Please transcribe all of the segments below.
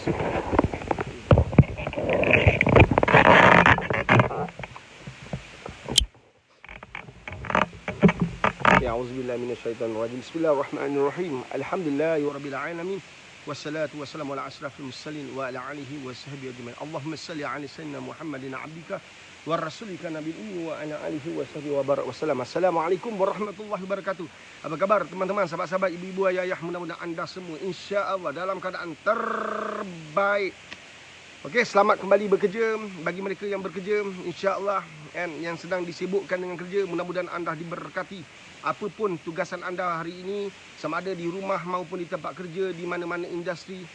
Ya, auzubillahi minasyaitonirrajim. Bismillahirrahmanirrahim. Alhamdulillahirabbil alamin. Wassalatu wassalamu ala asrafil mursalin wa ala alihi wa sahbihi ajmain. Allahumma shalli ala sayyidina Muhammadin abdika wa rasulika nabiyil ummi wa ala alihi wa sahbihi wa barak wasallam. Assalamualaikum warahmatullahi wabarakatuh. Apa kabar teman-teman, sahabat-sahabat, ibu-ibu, ayah-ayah, mudah-mudahan anda semua insya-Allah dalam keadaan terbaik. Okey, selamat kembali bekerja bagi mereka yang bekerja, insya-Allah, and yang sedang disibukkan dengan kerja, mudah-mudahan anda diberkati. Apapun tugasan anda hari ini, sama ada di rumah maupun di tempat kerja, di mana-mana industri,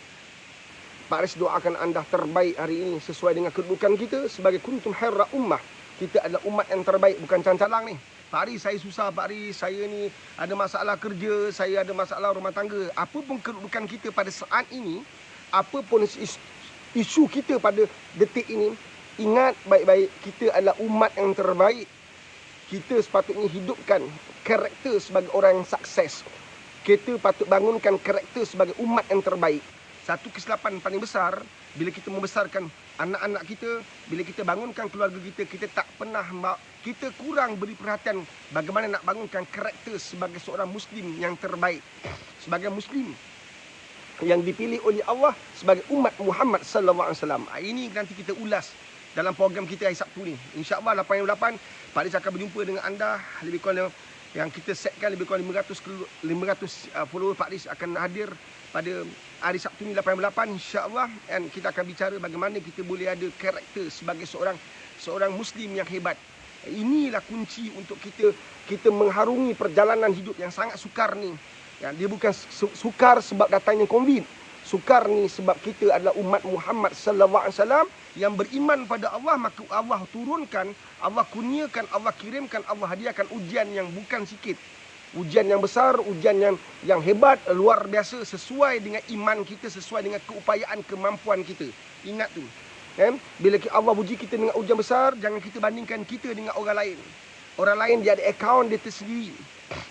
Pak Aris doakan anda terbaik hari ini sesuai dengan kedudukan kita sebagai kuntum khaira ummah. Kita adalah umat yang terbaik, bukan cancalang ni. Pak Aris, saya susah Pak Aris, saya ni ada masalah kerja, saya ada masalah rumah tangga. Apapun kedudukan kita pada saat ini, apapun isu kita pada detik ini, ingat baik-baik, kita adalah umat yang terbaik. Kita sepatutnya hidupkan karakter sebagai orang yang sukses. Kita patut bangunkan karakter sebagai umat yang terbaik. Satu kesilapan paling besar bila kita membesarkan anak-anak kita, bila kita bangunkan keluarga kita, kita tak pernah, kita kurang beri perhatian bagaimana nak bangunkan karakter sebagai seorang Muslim yang terbaik, sebagai Muslim yang dipilih oleh Allah sebagai umat Muhammad sallallahu alaihi wasallam. Ini nanti kita ulas dalam program kita hari Sabtu ni. InsyaAllah 8.8 Pak Aris akan berjumpa dengan anda. Lebih kurang yang kita setkan lebih kurang 500 follower Pak Aris akan hadir pada hari Sabtu ni 8.8 insya-Allah, dan kita akan bicara bagaimana kita boleh ada karakter sebagai seorang Muslim yang hebat. Inilah kunci untuk kita mengharungi perjalanan hidup yang sangat sukar ni. Ya, dia bukan sukar sebab datangnya COVID. Sukar ni sebab kita adalah umat Muhammad sallallahu alaihi wasallam yang beriman pada Allah, maka Allah turunkan, Allah kurniakan, Allah kirimkan, Allah hadiahkan ujian yang bukan sikit. Ujian yang besar, ujian yang hebat, luar biasa, sesuai dengan iman kita, sesuai dengan keupayaan, kemampuan kita. Ingat tu. Kan? Bila Allah uji kita dengan ujian besar, jangan kita bandingkan kita dengan orang lain. Orang lain dia ada akaun dia tersendiri.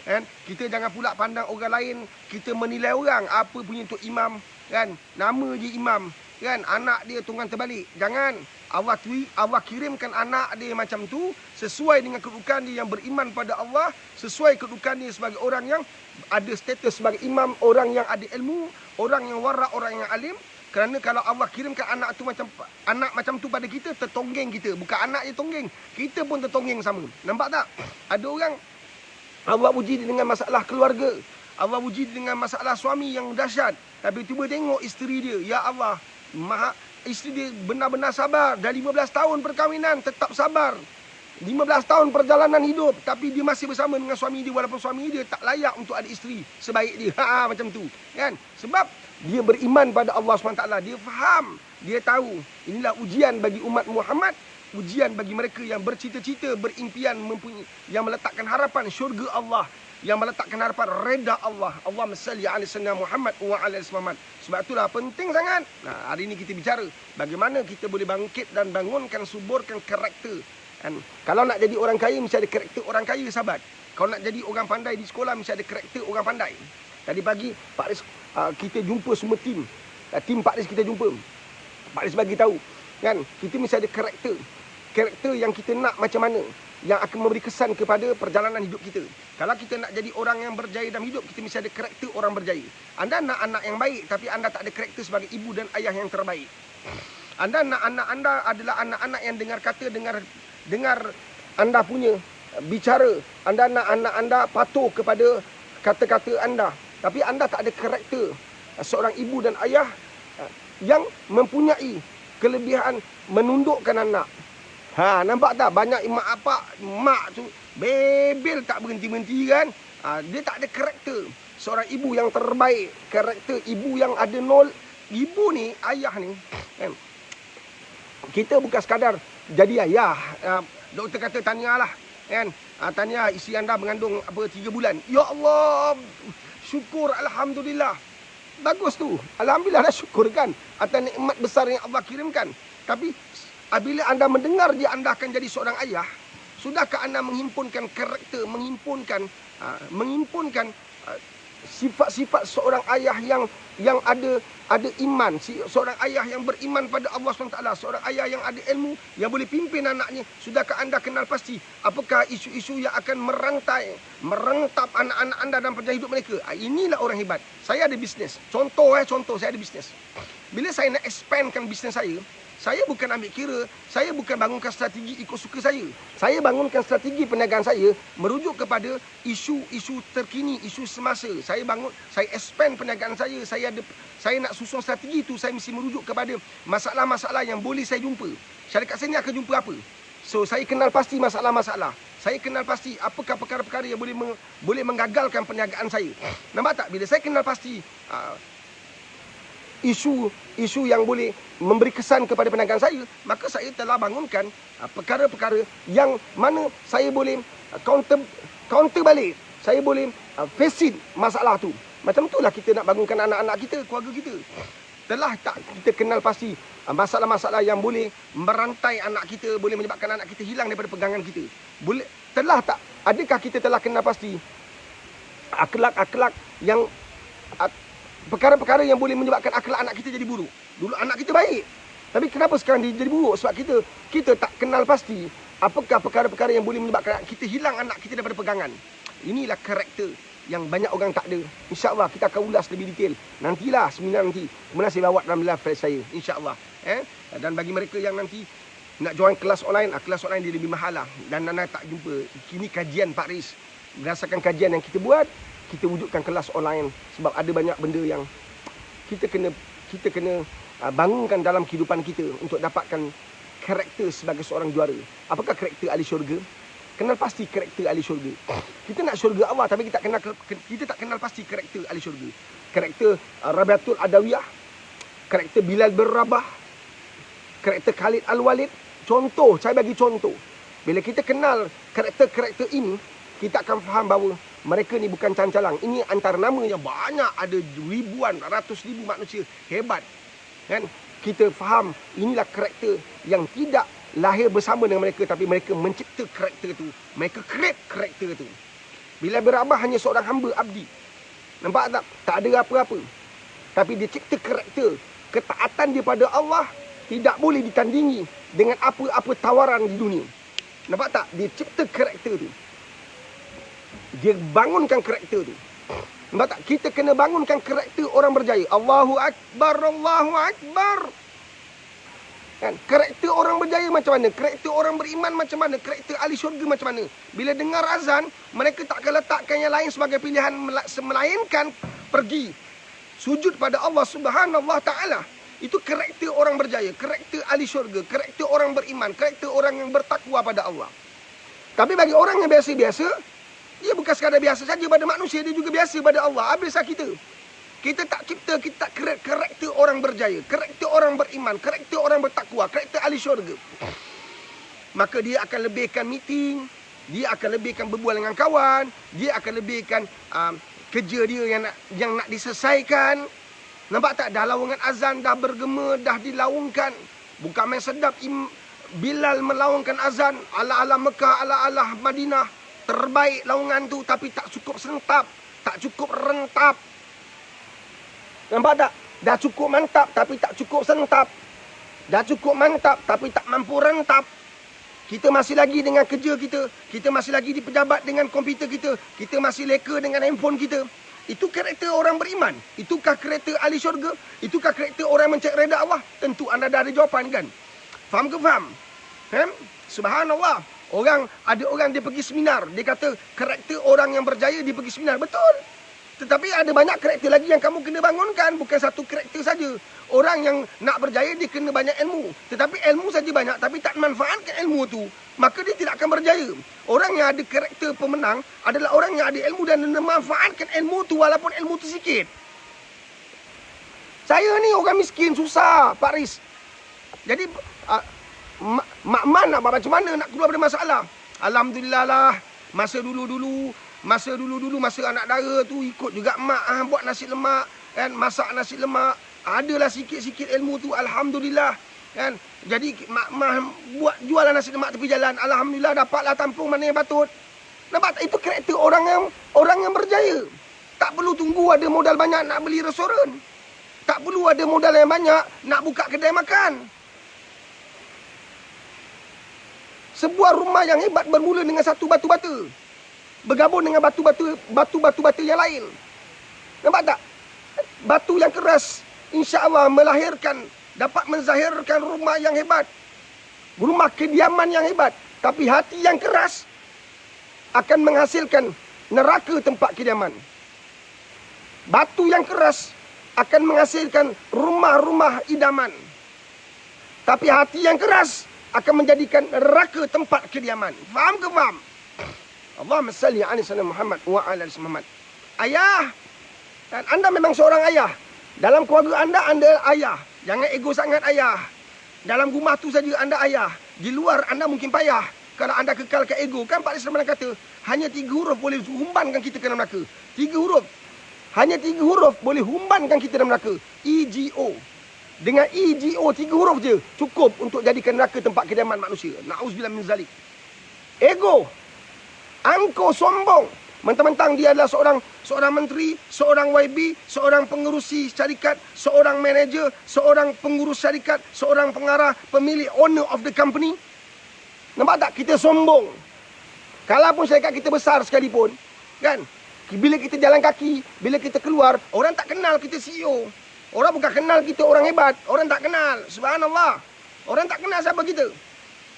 Kan? Kita jangan pula pandang orang lain, kita menilai orang apa punya untuk imam, kan? Nama je imam, kan? Anak dia tunggang terbalik. Jangan. Allah kirimkan anak dia macam tu sesuai dengan kedudukan dia yang beriman pada Allah, sesuai kedudukan dia sebagai orang yang ada status sebagai imam, orang yang ada ilmu, orang yang wara, orang yang alim. Kerana kalau Allah kirimkan anak macam tu pada kita, tertonggeng kita. Bukan anak je tonggeng, kita pun tertonggeng sama. Nampak tak? Ada orang Allah uji dia dengan masalah keluarga, Allah uji dia dengan masalah suami yang dahsyat, tapi tiba tengok isteri dia, ya Allah, isteri dia benar-benar sabar. Dah 15 tahun perkahwinan, tetap sabar. 15 tahun perjalanan hidup, tapi dia masih bersama dengan suami dia, walaupun suami dia tak layak untuk ada isteri sebaik dia. Macam tu, kan? Sebab dia beriman pada Allah SWT. Dia faham, dia tahu. Inilah ujian bagi umat Muhammad, ujian bagi mereka yang bercita-cita, berimpian, yang meletakkan harapan syurga Allah, yang meletakkan harapan reda Allah. Allahumma salli ala sayyidina Muhammad wa ala ali Muhammad. Sebab itulah penting sangat. Nah, hari ini kita bicara bagaimana kita boleh bangkit dan bangunkan, suburkan karakter. Dan kalau nak jadi orang kaya, mesti ada karakter orang kaya, sahabat. Kalau nak jadi orang pandai di sekolah, mesti ada karakter orang pandai. Tadi pagi Pak Aris, kita jumpa semua tim Pak Aris, kita jumpa. Pak Aris bagi tahu, kan, kita mesti ada karakter yang kita nak macam mana, yang akan memberi kesan kepada perjalanan hidup kita. Kalau kita nak jadi orang yang berjaya dalam hidup, kita mesti ada karakter orang berjaya. Anda nak anak yang baik, tapi anda tak ada karakter sebagai ibu dan ayah yang terbaik. Anda nak anak anda adalah anak-anak yang dengar anda punya bicara. Anda nak anak anda patuh kepada kata-kata anda, tapi anda tak ada karakter seorang ibu dan ayah yang mempunyai kelebihan menundukkan anak. Nampak tak? Banyak mak tu bebel tak berhenti-henti, kan? Dia tak ada karakter seorang ibu yang terbaik, karakter ibu yang ada nol. Ibu ni, ayah ni, kan? Kita bukan sekadar jadi ayah. Doktor kata tahniah lah, kan? Tahniah, isteri anda mengandung 3 bulan. Ya Allah, syukur, alhamdulillah. Bagus tu, alhamdulillah, dah syukur, kan, atas nikmat besar yang Allah kirimkan. Tapi apabila anda mendengar dia anda akan jadi seorang ayah, sudahkah anda menghimpunkan karakter, menghimpunkan sifat-sifat seorang ayah yang ada iman, seorang ayah yang beriman pada Allah SWT, seorang ayah yang ada ilmu, yang boleh pimpin anaknya. Sudahkah anda kenal pasti apakah isu-isu yang akan merentap anak-anak anda dalam perjalanan hidup mereka? Inilah orang hebat. Saya ada bisnes. Contoh saya ada bisnes. Bila saya nak expandkan bisnes saya bukan ambil kira, saya bukan bangunkan strategi ikut suka saya. Saya bangunkan strategi perniagaan saya merujuk kepada isu-isu terkini, isu semasa. Saya expand perniagaan saya. Saya nak susun strategi itu, saya mesti merujuk kepada masalah-masalah yang boleh saya jumpa. Syarikat saya ni akan jumpa apa? So, saya kenal pasti masalah-masalah. Saya kenal pasti apakah perkara-perkara yang boleh menggagalkan perniagaan saya. Nampak tak? Bila saya kenal pasti isu yang boleh memberi kesan kepada perniagaan saya, maka saya telah bangunkan perkara-perkara yang mana saya boleh counter balik. Saya boleh face masalah tu. Macam itulah kita nak bangunkan anak-anak kita, keluarga kita. Telah tak kita kenal pasti masalah-masalah yang boleh merantai anak kita, boleh menyebabkan anak kita hilang daripada pegangan kita? Telah tak? Adakah kita telah kenal pasti akhlak-akhlak yang perkara-perkara yang boleh menyebabkan akhlak anak kita jadi buruk? Dulu anak kita baik, tapi kenapa sekarang dia jadi buruk? Sebab kita tak kenal pasti apakah perkara-perkara yang boleh menyebabkan kita hilang anak kita daripada pegangan. Inilah karakter yang banyak orang tak ada. InsyaAllah kita akan ulas lebih detail nantilah, seminar nanti. Kemudian saya bawa dalam live saya, insyaAllah. Dan bagi mereka yang nanti nak join kelas online dia lebih mahal lah. Dan anda tak jumpa. Kini kajian Pak Riz, berdasarkan kajian yang kita buat, kita wujudkan kelas online. Sebab ada banyak benda yang kita kena bangunkan dalam kehidupan kita untuk dapatkan karakter sebagai seorang juara. Apakah karakter ahli syurga? Kenal pasti karakter ahli syurga. Kita nak syurga Allah, tapi kita tak kenal pasti karakter ahli syurga. Karakter Rabiatul Adawiyah, karakter Bilal bin Rabah, karakter Khalid Al-Walid. Contoh, saya bagi contoh. Bila kita kenal karakter-karakter ini, kita akan faham bahawa mereka ni bukan cancalang. Ini antara nama yang banyak, ada ribuan, ratus ribu manusia hebat. Kan? Kita faham inilah karakter yang tidak lahir bersama dengan mereka, tapi mereka mencipta karakter itu. Mereka create karakter itu. Bila berabah hanya seorang hamba abdi. Nampak tak? Tak ada apa-apa. Tapi dia cipta karakter. Ketaatan dia pada Allah tidak boleh ditandingi dengan apa-apa tawaran di dunia. Nampak tak? Dia cipta karakter itu. Dia bangunkan karakter itu. Nampak tak? Kita kena bangunkan karakter orang berjaya. Allahu Akbar, Allahu Akbar. Kan? Karakter orang berjaya macam mana? Karakter orang beriman macam mana? Karakter ahli syurga macam mana? Bila dengar azan, mereka tak akan letakkan yang lain sebagai pilihan, melainkan pergi sujud pada Allah Subhanahu Wa Taala. Itu karakter orang berjaya, karakter ahli syurga, karakter orang beriman, karakter orang yang bertakwa pada Allah. Tapi bagi orang yang biasa-biasa, dia bukan sekadar biasa saja pada manusia, dia juga biasa pada Allah. Habislah kita. Kita tak cipta, kita tak create karakter orang berjaya, karakter orang beriman, karakter orang bertakwa, karakter ahli syurga. Maka dia akan lebihkan meeting, dia akan lebihkan berbual dengan kawan, dia akan lebihkan kerja dia yang nak diselesaikan. Nampak tak? Dah lawangan azan, dah bergema, dah dilaungkan. Bukan main sedap Bilal melaungkan azan ala-ala Mekah, ala-ala Madinah. Terbaik laungan tu, tapi tak cukup sentap, tak cukup rentap. Nampak tak? Dah cukup mantap tapi tak cukup sentap. Dah cukup mantap tapi tak mampu rentap. Kita masih lagi dengan kerja kita. Kita masih lagi di pejabat dengan komputer kita. Kita masih leka dengan handphone kita. Itu karakter orang beriman? Itukah karakter ahli syurga? Itukah karakter orang mencari redha Allah? Tentu anda dah ada jawapan kan? Faham ke faham? Subhanallah. Ada orang dia pergi seminar. Dia kata karakter orang yang berjaya dia pergi seminar. Betul. Tetapi ada banyak karakter lagi yang kamu kena bangunkan. Bukan satu karakter saja. Orang yang nak berjaya dia kena banyak ilmu. Tetapi ilmu saja banyak tapi tak manfaatkan ilmu tu, maka dia tidak akan berjaya. Orang yang ada karakter pemenang adalah orang yang ada ilmu dan memanfaatkan ilmu tu walaupun ilmu tu sikit. Saya ni orang miskin, susah Pak Riz. Jadi Mak Man nak buat macam mana nak keluar dari masalah? Alhamdulillah lah. Masa dulu-dulu, masa anak dara tu ikut juga mak buat nasi lemak, kan, masak nasi lemak. Adalah sikit-sikit ilmu tu, alhamdulillah, kan. Jadi mak buat jualan nasi lemak tepi jalan. Alhamdulillah dapatlah tampung mana yang patut. Nampak tak? Itu karakter orang yang berjaya. Tak perlu tunggu ada modal banyak nak beli restoran. Tak perlu ada modal yang banyak nak buka kedai makan. Sebuah rumah yang hebat bermula dengan satu batu bata, bergabung dengan batu bata yang lain. Nampak tak? Batu yang keras insya-Allah dapat menzahirkan rumah yang hebat, rumah kediaman yang hebat. Tapi hati yang keras akan menghasilkan neraka tempat kediaman. Batu yang keras akan menghasilkan rumah-rumah idaman. Tapi hati yang keras akan menjadikan neraka tempat kediaman. Faham ke faham? Allahumma salli ala sayyidina Muhammad wa ala ali Muhammad. Ayah, dan anda memang seorang ayah. Dalam keluarga anda ayah. Jangan ego sangat ayah. Dalam rumah tu saja anda ayah. Di luar anda mungkin payah. Kalau anda kekalkan ego. Kan Pak Islam kata, hanya 3 huruf boleh humbankan kita ke dalam neraka. 3 huruf. Hanya 3 huruf boleh humbankan kita dalam neraka. EGO. Dengan EGO 3 huruf je cukup untuk jadikan neraka tempat kediaman manusia. Na'udzubillah min zalik. Ego. Angkuh sombong. Mentang-mentang dia adalah seorang menteri, seorang YB, seorang pengurusi syarikat, seorang manager, seorang pengurus syarikat, seorang pengarah, pemilik, owner of the company. Nampak tak? Kita sombong. Kalaupun syarikat kita besar sekalipun, kan? Bila kita jalan kaki, bila kita keluar, orang tak kenal kita CEO. Orang bukan kenal kita orang hebat. Orang tak kenal. Subhanallah. Orang tak kenal siapa kita.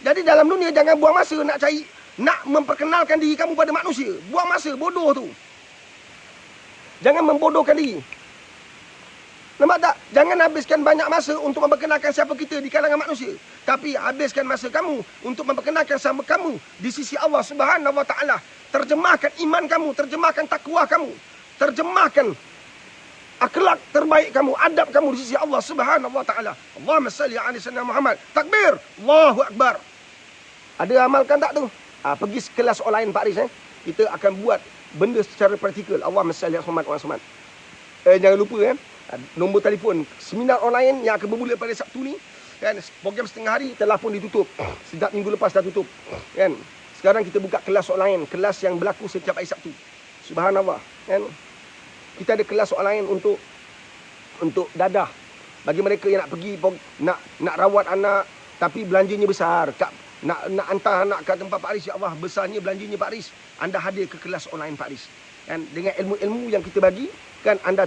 Jadi dalam dunia jangan buang masa nak memperkenalkan diri kamu pada manusia. Buang masa, bodoh tu. Jangan membodohkan diri. Nampak tak? Jangan habiskan banyak masa untuk memperkenalkan siapa kita di kalangan manusia. Tapi habiskan masa kamu untuk memperkenalkan siapa kamu di sisi Allah Subhanahu wa taala. Terjemahkan iman kamu, terjemahkan takwa kamu, terjemahkan akhlak terbaik kamu, adab kamu di sisi Allah Subhanahu wa taala. Allahumma salli ala sayyidina Muhammad. Takbir. Allahu akbar. Ada amalkan tak tu? Pergi kelas online Pak Riz. Kita akan buat benda secara praktikal. Allahumma salli ala Muhammad. Jangan lupa nombor telefon seminar online yang akan bermula pada Sabtu ni, kan? Program setengah hari telah pun ditutup. Sejak minggu lepas dah tutup, kan? Sekarang kita buka kelas online, kelas yang berlaku setiap hari Sabtu. Subhanallah, kan? Kita ada kelas online untuk dadah. Bagi mereka yang nak pergi nak rawat anak tapi belanjanya besar, nak hantar anak ke tempat Pak Riz, ya Allah, besarnya belanjanya Pak Riz. Anda hadir ke kelas online Pak Riz. Kan? Dengan ilmu-ilmu yang kita bagi, kan, anda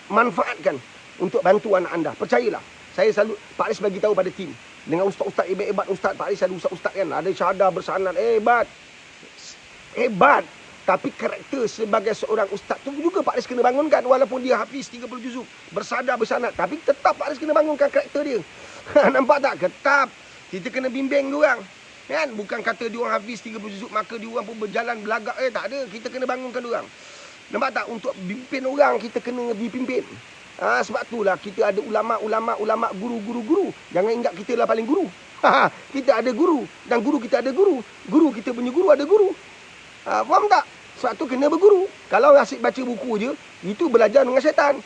manfaatkan untuk bantu anak anda. Percayalah. Saya selalu, Pak Riz bagi tahu pada tim. Dengan ustaz-ustaz hebat, ustaz Pak Riz ada ustaz-ustaz kan, ada syahadah bersanad, hebat. Tapi karakter sebagai seorang ustaz tu juga Pak Riz kena bangunkan. Walaupun dia hafiz 30 juzuk, bersadar bersanad, tapi tetap Pak Riz kena bangunkan karakter dia. Nampak tak? Tetap kita kena bimbing diorang. Kan? Bukan kata diorang hafiz 30 juzuk maka diorang pun berjalan belagak. Tak ada. Kita kena bangunkan diorang. Nampak tak? Untuk pimpin orang kita kena dipimpin. Sebab itulah kita ada ulama', guru. Jangan ingat kita lah paling guru. Kita ada guru. Dan guru kita ada guru. Guru kita punya guru ada guru. Faham tak? Sebab tu kena berguru. Kalau asyik baca buku je, itu belajar dengan syaitan.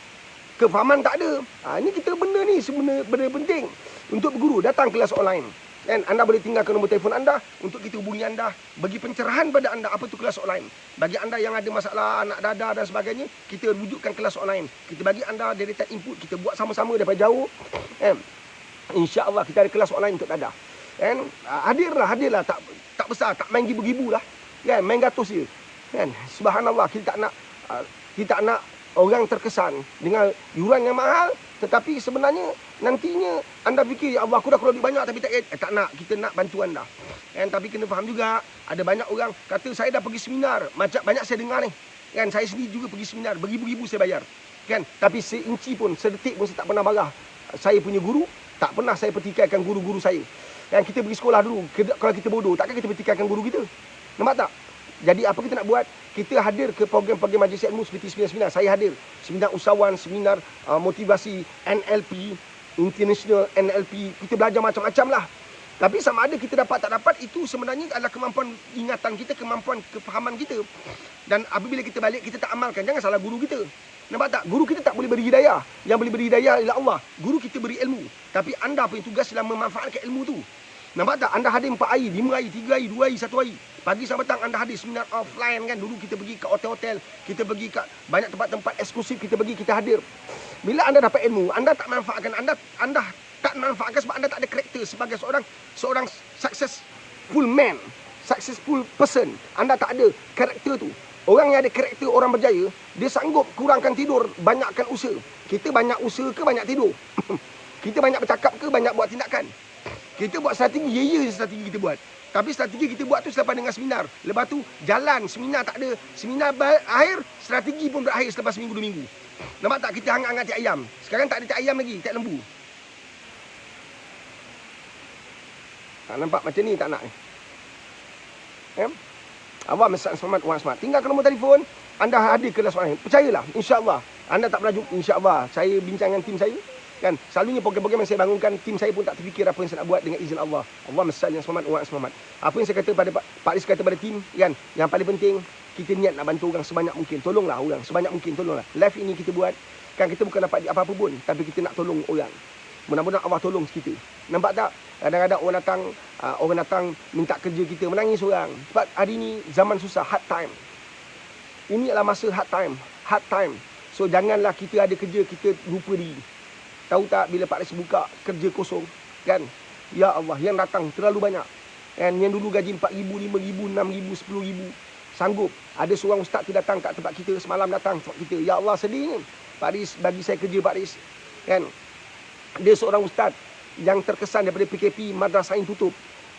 Kefahaman tak ada. Ini kita benda ni sebenarnya benda penting. Untuk berguru, datang kelas online. Dan anda boleh tinggalkan nombor telefon anda untuk kita hubungi anda, bagi pencerahan pada anda apa tu kelas online. Bagi anda yang ada masalah anak dadah dan sebagainya, kita wujudkan kelas online. Kita bagi anda deretan input, kita buat sama-sama daripada jauh. InsyaAllah kita ada kelas online untuk dadah. Hadirlah, tak besar, tak main gibu-gibu lah. Kan, main gatus je. Kan, subhanallah, kita tak nak orang terkesan dengan yuran yang mahal, tetapi sebenarnya nantinya anda fikir, ya Allah, aku dah keluar duit banyak tapi tak nak. Kita nak bantu anda. Tapi kena faham juga, ada banyak orang kata saya dah pergi seminar, macam banyak saya dengar ni. Kan, saya sendiri juga pergi seminar, beribu-ribu saya bayar. Kan, tapi seinci pun, sedetik pun saya tak pernah marah saya punya guru, tak pernah saya pertikaikan guru-guru saya. Kan, kita pergi sekolah dulu, kalau kita bodoh, takkan kita pertikaikan guru kita? Nampak tak? Jadi apa kita nak buat? Kita hadir ke program-program majlis ilmu seperti seminar-seminar. Saya hadir. Seminar usahawan, seminar motivasi, NLP, International NLP. Kita belajar macam-macam lah. Tapi sama ada kita dapat tak dapat, itu sebenarnya adalah kemampuan ingatan kita, kemampuan kefahaman kita. Dan apabila kita balik, kita tak amalkan. Jangan salah guru kita. Nampak tak? Guru kita tak boleh beri hidayah. Yang boleh beri hidayah ialah Allah. Guru kita beri ilmu. Tapi anda punya tugas adalah memanfaatkan ilmu tu. Nampak tak? Anda hadir 4 hari, 5 hari, 3 hari, 2 hari, 1 hari. Pagi sampai petang anda hadir seminar offline kan. Dulu kita pergi ke hotel-hotel, kita pergi ke banyak tempat-tempat eksklusif, kita pergi, kita hadir. Bila anda dapat ilmu, anda tak manfaatkan, anda tak manfaatkan sebab anda tak ada karakter sebagai seorang successful man, successful person. Anda tak ada karakter tu. Orang yang ada karakter orang berjaya, dia sanggup kurangkan tidur, banyakkan usaha. Kita banyak usaha ke banyak tidur? Kita banyak bercakap ke banyak buat tindakan? Kita buat strategi, ya strategi kita buat. Tapi strategi kita buat tu selepas dengan seminar. Lepas tu jalan, seminar tak ada. Seminar akhir, strategi pun berakhir selepas seminggu 2 minggu. Nampak tak? Kita hangat-hangat tiap ayam. Sekarang tak ada tiap ayam lagi, tiap lembu. Tak nampak macam ni tak nak ni. Awak mesat selamat, orang selamat. Tinggalkan nombor telefon, anda hadir ke kelas online. Percayalah, insya-Allah. Anda tak pernah jumpa, insya-Allah. Saya bincang dengan tim saya. Kan, selalunya program-program yang saya bangunkan, tim saya pun tak terfikir apa yang saya nak buat dengan izin Allah. Allah mesat yang selamat, orang selamat. Apa yang saya kata pada Pak Ris kata pada tim, kan, yang paling penting, kita niat nak bantu orang sebanyak mungkin. Tolonglah orang sebanyak mungkin, tolonglah. Live ini kita buat, kan kita bukan dapat apa-apa pun, tapi kita nak tolong orang. Mudah-mudahan Allah tolong kita. Nampak tak? Kadang-kadang orang datang minta kerja kita, menangis orang. Sebab hari ni zaman susah, hard time. Ini adalah masa hard time. So janganlah kita ada kerja, kita lupa diri. Tahu tak bila Pak Ris buka kerja kosong, kan? Ya Allah, yang datang terlalu banyak. And yang dulu gaji 4,000, 5,000, 6,000, 10,000. Sanggup. Ada seorang ustaz tu datang kat tempat kita, semalam datang tempat kita. Ya Allah, sedihnya. Pak Ris bagi saya kerja, Pak Ris. Kan? Dia seorang ustaz yang terkesan daripada PKP, madrasah yang tutup.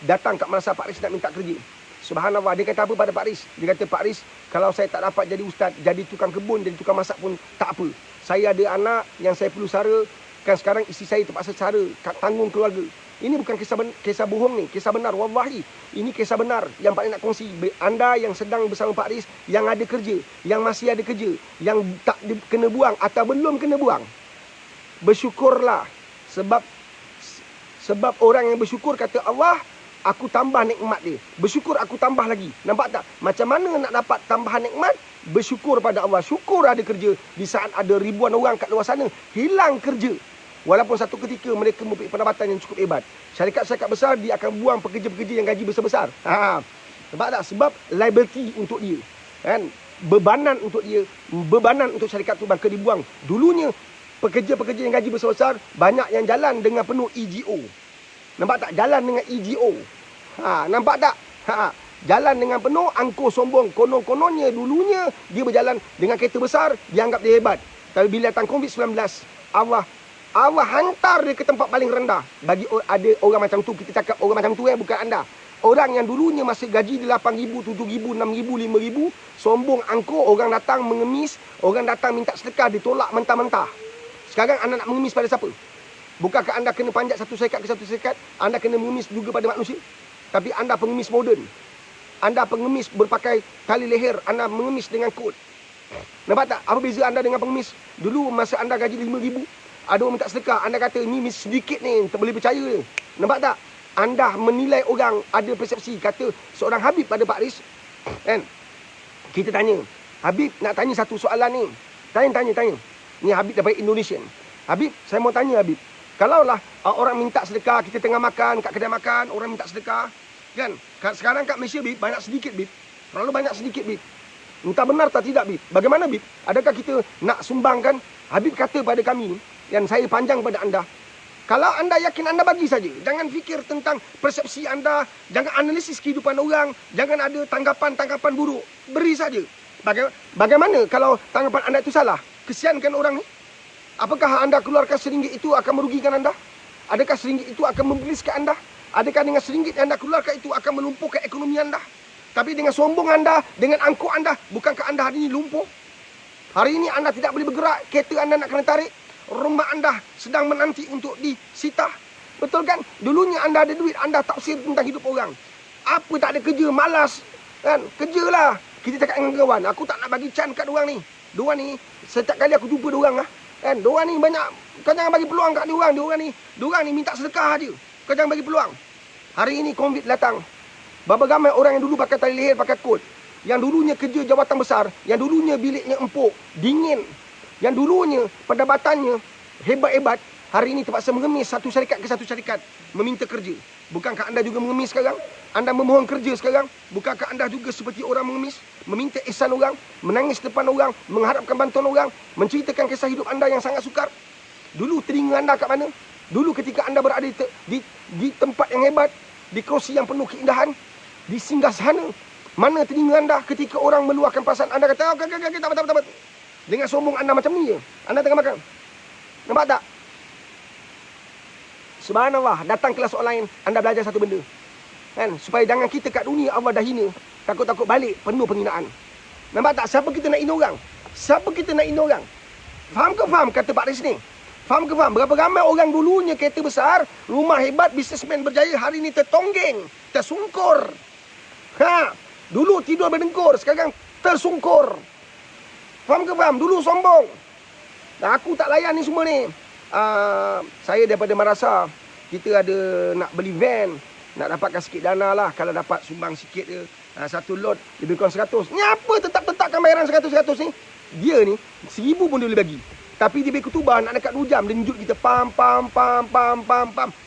Datang kat madrasah Pak Ris nak minta kerja. Subhanallah, dia kata apa pada Pak Ris? Dia kata, Pak Ris, kalau saya tak dapat jadi ustaz, jadi tukang kebun, jadi tukang masak pun tak apa. Saya ada anak yang saya perlu sara. Kan sekarang isteri saya terpaksa cara tanggung keluarga. Ini bukan kisah bohong ni, kisah benar. Wallahi, ini kisah benar yang paling nak kongsi. Anda yang sedang bersama Pak Ris, yang ada kerja, yang masih ada kerja, yang tak kena buang atau belum kena buang, bersyukurlah. Sebab orang yang bersyukur kata Allah, aku tambah nikmat dia. Bersyukur aku tambah lagi. Nampak tak? Macam mana nak dapat tambahan nikmat? Bersyukur pada Allah. Syukur ada kerja. Di saat ada ribuan orang kat luar sana hilang kerja. Walaupun satu ketika mereka mempunyai pendapatan yang cukup hebat. Syarikat-syarikat besar, dia akan buang pekerja-pekerja yang gaji besar-besar. Nampak tak? Sebab liability untuk dia. Kan? Bebanan untuk dia. Bebanan untuk syarikat tu bakal dibuang. Dulunya, pekerja-pekerja yang gaji besar-besar, banyak yang jalan dengan penuh EGO. Nampak tak? Jalan dengan EGO. Nampak tak? Jalan dengan penuh angkuh sombong. Konon-kononnya dulunya dia berjalan dengan kereta besar, dia anggap dia hebat. Tapi bila datang COVID-19, Allah hantar dia ke tempat paling rendah. Bagi ada orang macam tu, kita cakap orang macam tu bukan anda. Orang yang dulunya masih gaji 8,000, 7,000, 6,000, 5,000, sombong angkuh, orang datang mengemis, orang datang minta sedekah, ditolak mentah-mentah. Sekarang anda nak mengemis pada siapa? Bukankah anda kena panjat satu syarikat ke satu syarikat? Anda kena mengemis juga pada manusia. Tapi anda pengemis moden. Anda pengemis berpakai tali leher. Anda mengemis dengan kod. Nampak tak? Apa beza anda dengan pengemis? Dulu masa anda gaji 5,000, ada orang minta sedekah. Anda kata, ni sedikit ni, tak boleh percaya. Nampak tak? Anda menilai orang, ada persepsi. Kata seorang Habib pada Pak Ris. Kan? Kita tanya. Habib nak tanya satu soalan ni. Tanya. Ni Habib daripada Indonesia. Habib, saya mau tanya Habib. Kalaulah orang minta sedekah, kita tengah makan kat kedai makan, orang minta sedekah, kan? Sekarang kat Malaysia Bib, banyak sedikit Bib. Terlalu banyak sedikit Bib. Entah benar tak tidak Bib. Bagaimana Bib? Adakah kita nak sumbangkan? Habib kata pada kami, yang saya panjang pada anda, kalau anda yakin anda bagi saja. Jangan fikir tentang persepsi anda, jangan analisis kehidupan orang, jangan ada tanggapan-tanggapan buruk. Beri saja. Bagaimana kalau tanggapan anda itu salah? Kesiankan orang ni. Apakah anda keluarkan RM1 itu akan merugikan anda? Adakah RM1 itu akan membeliskan anda? Adakah dengan RM1 yang anda keluarkan itu akan melumpuhkan ekonomi anda? Tapi dengan sombong anda, dengan angkuh anda, bukankah anda hari ini lumpuh? Hari ini anda tidak boleh bergerak, kereta anda nak kena tarik, rumah anda sedang menanti untuk disita. Betul kan? Dulunya anda ada duit, anda tafsir tentang hidup orang. Apa tak ada kerja, malas. Kan? Kerjalah. Kita cakap dengan kawan, aku tak nak bagi can kat diorang ni. Diorang ni, setiap kali aku jumpa diorang kan, diorang ni banyak, kau jangan bagi peluang kat diorang. Diorang ni minta sedekah aja. Kau jangan bagi peluang. Hari ini COVID datang. Berapa ramai orang yang dulu pakai tali leher, pakai kod. Yang dulunya kerja jawatan besar, yang dulunya biliknya empuk, dingin, yang dulunya pendapatannya hebat-hebat, hari ini terpaksa mengemis satu syarikat ke satu syarikat meminta kerja? Bukankah anda juga mengemis sekarang? Anda memohon kerja sekarang? Bukankah anda juga seperti orang mengemis? Meminta ihsan orang, menangis depan orang, mengharapkan bantuan orang, menceritakan kisah hidup anda yang sangat sukar? Dulu telinga anda kat mana? Dulu ketika anda berada di tempat yang hebat, di kerusi yang penuh keindahan, di singgasana, mana telinga anda ketika orang meluahkan perasaan anda kata, tak. Dengan sombong anda macam ni je. Anda tengah makan. Nampak tak? Subhanallah, datang kelas online, anda belajar satu benda. Kan? Supaya jangan kita kat dunia Allah dah hina, takut-takut balik penuh penghinaan. Nampak tak? Siapa kita nak hina orang? Siapa kita nak hina orang? Faham ke faham kata Pak Riz ni? Faham ke faham? Berapa ramai orang dulunya kereta besar, rumah hebat, bisnesmen berjaya, hari ni tertonggeng, tersungkur. Dulu tidur berdengkur, sekarang tersungkur. Faham ke faham? Dulu sombong. Aku tak layan ni semua ni. Saya daripada Marasa, kita ada nak beli van, nak dapatkan sikit dana lah. Kalau dapat sumbang sikit ke, satu lot lebih kurang 100. Ni apa tetap-tetapkan bayaran 100-100 ni? Dia ni 1000 pun dia boleh bagi. Tapi dia bagi kutubah nak dekat 2 jam, dia tunjuk kita pam.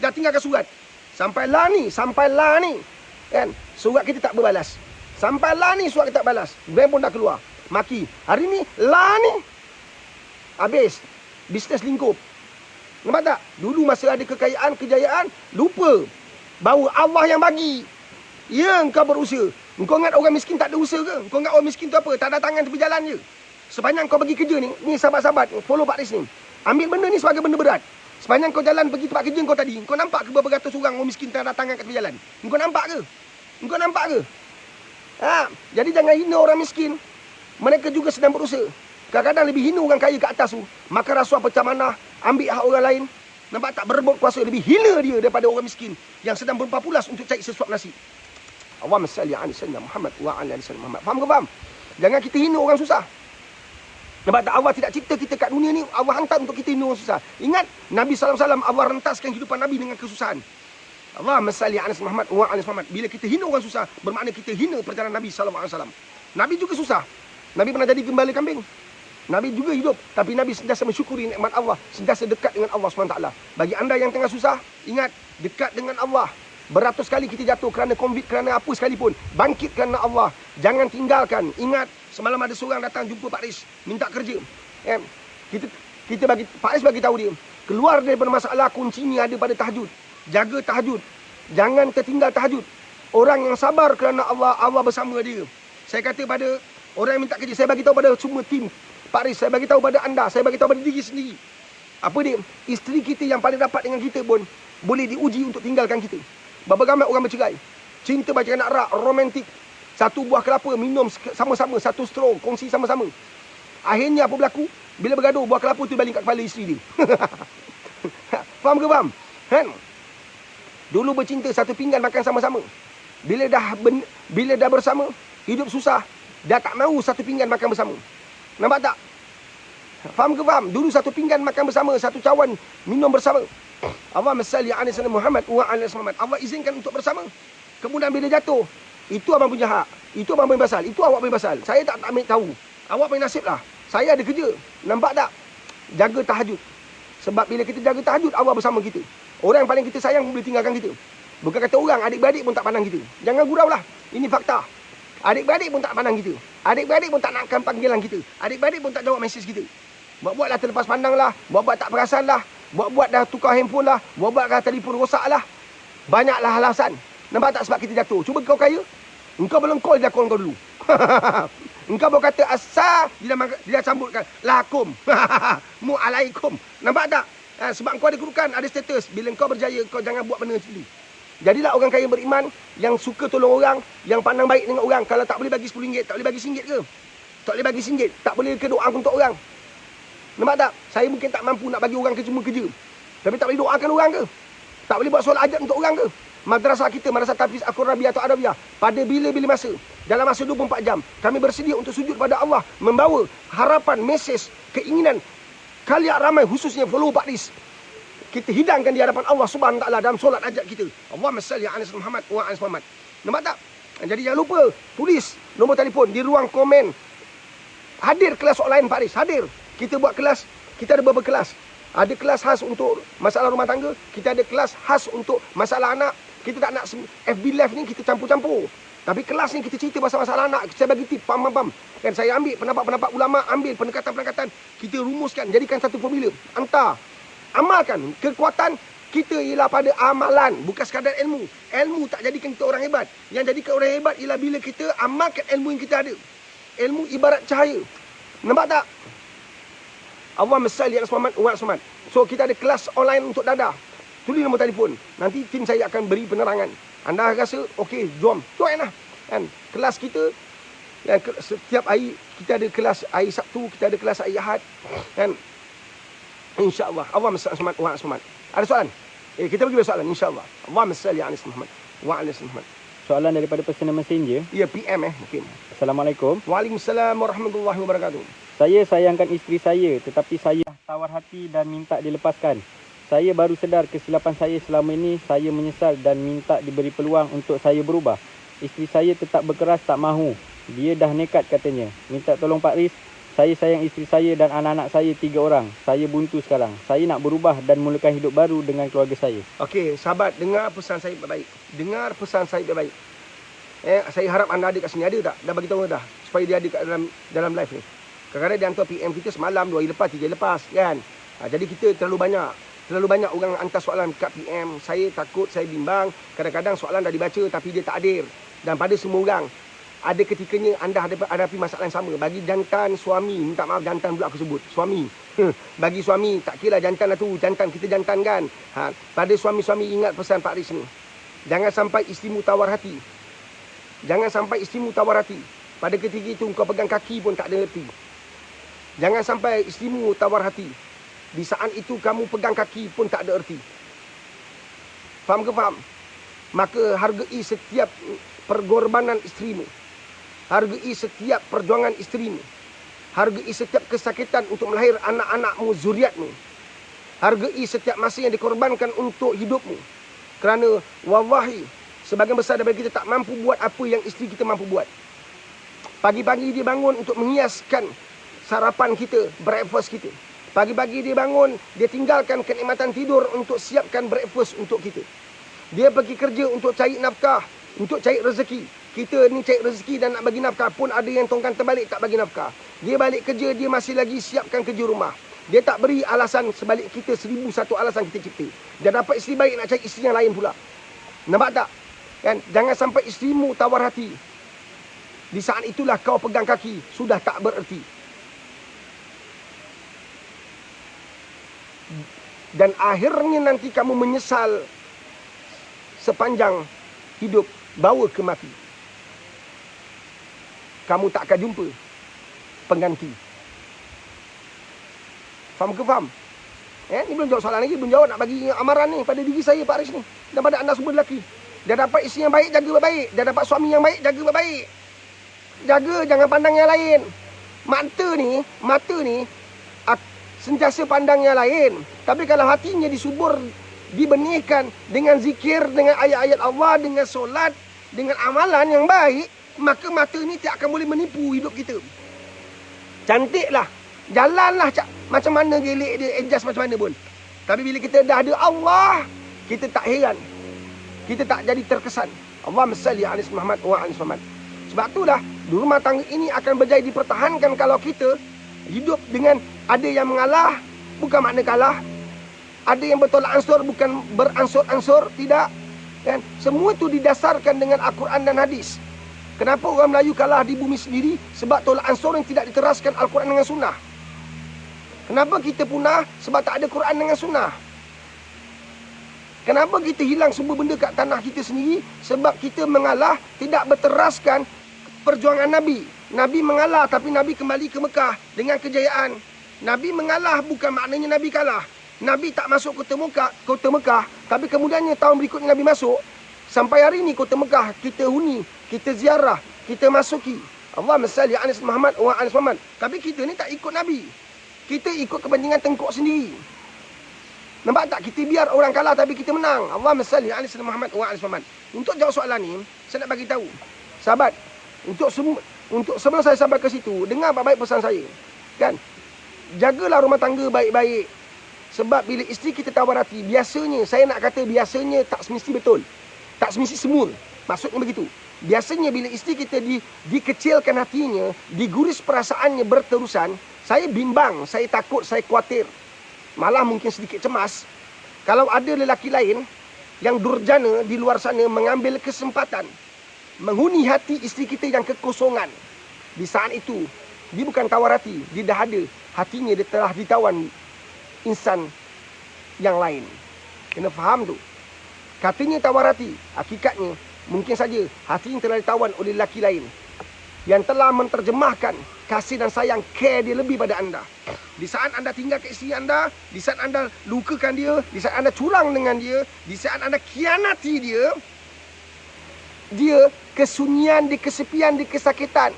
Dah tinggalkan surat. Sampailah ni. Kan? Surat kita tak berbalas. Sampailah ni surat kita tak balas. Van pun dah keluar. Maki. Hari ni lah ni. Habis. Bisnes lingkup. Nampak tak? Dulu masa ada kekayaan, kejayaan, lupa bahawa Allah yang bagi. Ya, engkau berusaha. Engkau ingat orang miskin tak ada usaha ke? Engkau ingat orang miskin tu apa? Tak ada tangan tepi jalan je. Sepanjang kau pergi kerja ni sahabat-sahabat, follow Pak Riz ni. Ambil benda ni sebagai benda berat. Sepanjang kau jalan pergi tempat kerja kau tadi, kau nampak ke berapa ratus orang orang miskin tak ada tangan kat tepi jalan? Engkau nampak ke? Jadi jangan hina orang miskin. Mereka juga sedang berusaha. Kadang-kadang lebih hina orang kaya kat atas tu. Maka rasuah pecah manah, ambil hak orang lain. Nampak tak? Berebut kuasa, lebih hina dia daripada orang miskin yang sedang berpapulas untuk cari sesuap nasi. Allahumma salli ala sayyidina Muhammad wa ala ali sayyidina Muhammad. Faham ke faham? Jangan kita hina orang susah. Nampak tak? Allah tidak cipta kita kat dunia ni, Allah hantar untuk kita hina orang susah. Ingat, Nabi SAW, Allah rentaskan kehidupan Nabi dengan kesusahan. Allahumma salli ala sayyidina Muhammad wa ala ali sayyidina Muhammad. Bila kita hina orang susah, bermakna kita hina perjalanan Nabi SAW. Nabi juga susah. Nabi pernah jadi gembala kambing. Nabi juga hidup, tapi Nabi sentiasa mensyukuri nikmat Allah, sentiasa dekat dengan Allah SWT. Bagi anda yang tengah susah, ingat, dekat dengan Allah. Beratus kali kita jatuh kerana COVID, kerana apa sekalipun, bangkit kerana Allah. Jangan tinggalkan. Ingat, semalam ada seorang datang jumpa Pak Riz, minta kerja. Kita bagi Pak Riz bagi tahu dia, keluar daripada masalah, kuncinya ada pada tahajud. Jaga tahajud. Jangan tertinggal tahajud. Orang yang sabar kerana Allah, Allah bersama dia. Saya kata pada orang yang minta kerja, saya bagi tahu pada semua tim Pak Riz, saya bagi tahu pada anda, saya bagi tahu pada diri sendiri. Apa dia? Isteri kita yang paling rapat dengan kita pun boleh diuji untuk tinggalkan kita. Berapa ramai orang bercerai? Cinta macam nak rak, romantik. Satu buah kelapa minum sama-sama, satu straw kongsi sama-sama. Akhirnya apa berlaku? Bila bergaduh, buah kelapa tu baling kat kepala isteri dia. Faham ke faham? Kan? Dulu bercinta, satu pinggan makan sama-sama. Bila dah bersama, hidup susah, dah tak mahu satu pinggan makan bersama. Nampak tak? Faham ke faham? Dulu satu pinggan makan bersama, satu cawan minum bersama. Allahumma salli ala sayyidina Muhammad wa ala ali Muhammad. Allah izinkan untuk bersama. Kemudian bila jatuh, itu abang punya hak. Itu abang punya pasal. Itu awak punya pasal. Saya tak ambil tahu. Awak punya nasib lah. Saya ada kerja. Nampak tak? Jaga tahajud. Sebab bila kita jaga tahajud, Allah bersama kita. Orang yang paling kita sayang boleh tinggalkan kita. Bukan kata orang, adik-beradik pun tak pandang kita. Jangan gurau lah. Ini fakta. Adik-beradik pun tak pandang kita. Adik-beradik pun tak nakkan panggilan kita. Adik-beradik pun tak jawab mesej kita. Buat-buatlah terlepas pandang lah. Buat-buat tak perasan lah. Buat-buat dah tukar handphone lah. Buat-buat dah telefon rosak lah. Banyaklah alasan. Nampak tak sebab kita jatuh? Cuba kau kaya. Engkau belum call, dia call kau dulu. Engkau baru kata asal, dia dah sambutkan. Lakum. Mu'alaikum. Nampak tak? Sebab kau ada kedudukan, ada status. Bila kau berjaya, kau jangan buat benda macam ni. Jadilah orang kaya beriman, yang suka tolong orang, yang pandang baik dengan orang. Kalau tak boleh bagi RM10, tak boleh bagi RM1 ke? Tak boleh bagi RM1, tak boleh ke doa untuk orang. Nampak tak? Saya mungkin tak mampu nak bagi orang ke cuma kerja. Tapi tak boleh doakan orang ke? Tak boleh buat solat hajat untuk orang ke? Madrasah kita, Madrasah Tahfiz Al-Qur'an atau Adawiyah, pada bila-bila masa, dalam masa 24 jam, kami bersedia untuk sujud pada Allah, membawa harapan, mesej, keinginan kalian ramai, khususnya follow Pak Riz. Kita hidangkan di hadapan Allah Subhanahu Wa Taala dalam solat hajat kita. Allahumma salli ala sayyidina Muhammad wa ala ali Muhammad. Nampak tak? Jadi jangan lupa tulis nombor telefon di ruang komen. Hadir kelas online Pak Riz, hadir. Kita buat kelas, kita ada beberapa kelas. Ada kelas khas untuk masalah rumah tangga, kita ada kelas khas untuk masalah anak. Kita tak nak FB Live ni kita campur-campur. Tapi kelas ni kita cerita pasal masalah anak, saya bagi tip, pam. Kan saya ambil pendapat-pendapat ulama, ambil pendekatan-pendekatan, kita rumuskan, jadikan satu formula. Hantar, amalkan. Kekuatan kita ialah pada amalan, bukan sekadar ilmu. Ilmu tak jadikan kita orang hebat. Yang jadikan orang hebat ialah bila kita amalkan ilmu yang kita ada. Ilmu ibarat cahaya. Nampak tak? Allahumma salli ala Muhammad wa Muhammad. So kita ada kelas online untuk dadah. Tulis nombor telefon. Nanti tim saya akan beri penerangan. Anda rasa okey, jom. Join lah. Kan? Kelas kita yang setiap hari kita ada kelas hari Sabtu, kita ada kelas hari Ahad. Kan? Insya-Allah. Allahumma salli ala Muhammad wa Muhammad. Ada soalan? Kita pergi soalan insya-Allah. Allahumma salli ala Muhammad wa ala Muhammad. Soalan daripada personal messenger. Ya, PM mungkin. Assalamualaikum. Waalaikumsalam warahmatullahi wabarakatuh. Saya sayangkan isteri saya, tetapi saya tawar hati dan minta dilepaskan. Saya baru sedar kesilapan saya selama ini. Saya menyesal dan minta diberi peluang untuk saya berubah. Isteri saya tetap berkeras tak mahu. Dia dah nekat katanya. Minta tolong Pak Riz. Saya sayang isteri saya dan anak-anak saya 3 orang. Saya buntu sekarang. Saya nak berubah dan mulakan hidup baru dengan keluarga saya. Okey, sahabat, dengar pesan saya baik-baik. Dengar pesan saya baik-baik. Saya harap anda ada kat sini. Ada tak? Dah bagi tahu dah. Supaya dia ada kat dalam live ni. Kadang-kadang dia hantar PM kita semalam, 2 hari lepas, 3 hari lepas. Kan? Jadi kita terlalu banyak orang hantar soalan kat PM. Saya takut, saya bimbang. Kadang-kadang soalan dah dibaca tapi dia tak hadir. Dan pada semua orang, ada ketikanya anda hadapi masalah yang sama. Bagi jantan suami, minta maaf jantan pula aku sebut, suami. Bagi suami, tak kira jantan lah tu, jantan, kita jantan kan. Pada suami-suami ingat pesan Pak Riz ni. Jangan sampai isterimu tawar hati. Jangan sampai isterimu tawar hati. Pada ketika itu kau pegang kaki pun tak ada erti. Jangan sampai isterimu tawar hati. Di saat itu kamu pegang kaki pun tak ada erti. Faham ke faham? Maka hargai setiap pergorbanan isterimu. Hargai setiap perjuangan isterimu. Hargai setiap kesakitan untuk melahir anak-anakmu, zuriatmu. Hargai setiap masa yang dikorbankan untuk hidupmu. Kerana wallahi, sebagian besar daripada kita tak mampu buat apa yang isteri kita mampu buat. Pagi-pagi dia bangun untuk menghiaskan sarapan kita, breakfast kita. Pagi-pagi dia bangun, dia tinggalkan kenikmatan tidur untuk siapkan breakfast untuk kita. Dia pergi kerja untuk cari nafkah, untuk cari rezeki. Kita ni cari rezeki dan nak bagi nafkah pun ada yang tongkang terbalik tak bagi nafkah. Dia balik kerja, dia masih lagi siapkan kerja rumah. Dia tak beri alasan sebalik kita 1001 alasan kita cipta. Dia dapat isteri baik nak cari isteri yang lain pula. Nampak tak? Kan? Jangan sampai isterimu tawar hati. Di saat itulah kau pegang kaki, sudah tak bererti. Dan akhirnya nanti kamu menyesal sepanjang hidup, bawa ke mati. Kamu tak akan jumpa pengganti. Faham ke faham? Ni belum jawab soalan lagi, belum jawab nak bagi amaran ni pada diri saya Pak Riz ni. Dan pada anda semua lelaki. Dia dapat isteri yang baik, jaga baik-baik. Dia dapat suami yang baik, jaga baik-baik. Jaga, jangan pandang yang lain. Mata ni sentiasa pandang yang lain. Tapi kalau hatinya disubur, dibenihkan dengan zikir, dengan ayat-ayat Allah, dengan solat, dengan amalan yang baik, maka mata ni tak akan boleh menipu hidup kita. Cantiklah, jalanlah macam mana gelek dia, adjust macam mana pun. Tapi bila kita dah ada Allah, kita tak heran, kita tak jadi terkesan. Allahumma salli ala Muhammad wa ala Muhammad. Sebab itulah rumah tangga ini akan berjaya dipertahankan kalau kita hidup dengan ada yang mengalah, bukan makna kalah. Ada yang bertolak ansur, bukan beransur-ansur, tidak. Kan? Semua itu didasarkan dengan Al-Quran dan hadis. Kenapa orang Melayu kalah di bumi sendiri? Sebab tolak ansur yang tidak diteraskan Al-Quran dengan sunnah. Kenapa kita punah? Sebab tak ada Quran dengan sunnah. Kenapa kita hilang semua benda kat tanah kita sendiri? Sebab kita mengalah, tidak berteraskan perjuangan Nabi. Nabi mengalah, tapi Nabi kembali ke Mekah dengan kejayaan. Nabi mengalah bukan maknanya Nabi kalah. Nabi tak masuk kota Mekah, tapi kemudiannya tahun berikutnya Nabi masuk. Sampai hari ini kota Mekah kita huni, kita ziarah, kita masuki. Allahumma salli ala Muhammad wa ala Muhammad. Tapi kita ni tak ikut Nabi. Kita ikut kepentingan tengkok sendiri. Nampak tak? Kita biar orang kalah tapi kita menang. Allahumma salli ala Muhammad wa ala Muhammad. Untuk jawab soalan ni, saya nak bagi tahu. Sahabat, untuk sebelum saya sampai ke situ, dengar baik-baik pesan saya. Kan? Jagalah rumah tangga baik-baik. Sebab bila isteri kita tawar hati, biasanya, saya nak kata biasanya tak semesti betul. Tak semesti semua. Maksudnya begitu. Biasanya bila isteri kita dikecilkan hatinya, diguris perasaannya berterusan, saya bimbang, saya takut, saya khawatir. Malah mungkin sedikit cemas. Kalau ada lelaki lain yang durjana di luar sana mengambil kesempatan menghuni hati isteri kita yang kekosongan. Di saat itu, dia bukan tawar hati, dia dah ada. Hatinya dia telah ditawan insan yang lain. Kena faham tu. Katanya tawar hati, hakikatnya mungkin saja hati yang telah ditawan oleh lelaki lain yang telah menterjemahkan kasih dan sayang, care dia lebih pada anda. Di saat anda tinggal ke isteri anda, di saat anda lukakan dia, di saat anda curang dengan dia, di saat anda khianati dia, dia kesunyian, di kesepian, di kesakitan,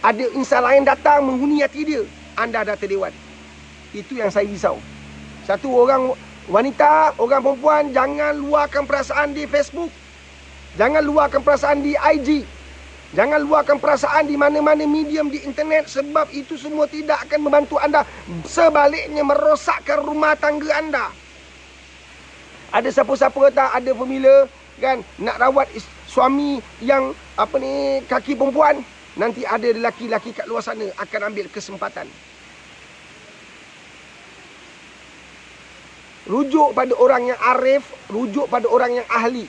ada insan lain datang menghuni hati dia, anda dah terdewan. Itu yang saya risau. Satu, orang wanita, orang perempuan, jangan luahkan perasaan di Facebook. Jangan luahkan perasaan di IG. Jangan luahkan perasaan di mana-mana medium di internet, sebab itu semua tidak akan membantu anda. Sebaliknya merosakkan rumah tangga anda. Ada siapa-siapa kata ada formula kan nak rawat suami yang kaki perempuan, nanti ada lelaki-lelaki kat luar sana akan ambil kesempatan. Rujuk pada orang yang arif, rujuk pada orang yang ahli.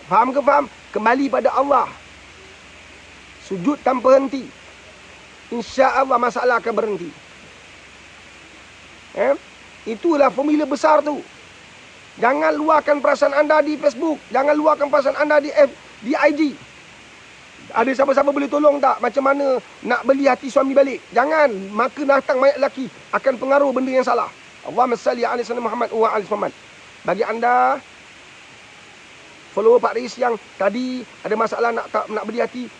Faham ke faham? Kembali pada Allah. Sujud tanpa henti. InsyaAllah masalah akan berhenti. Itulah formula besar tu. Jangan luahkan perasaan anda di Facebook. Jangan luahkan perasaan anda di IG. Ada siapa-siapa boleh tolong tak? Macam mana nak beli hati suami balik? Jangan. Maka datang mayat lelaki akan pengaruh benda yang salah. Allahumma salli ala sayyidina Muhammad wa ala Muhammad. Bagi anda follower Pak Riz yang tadi ada masalah nak beli hati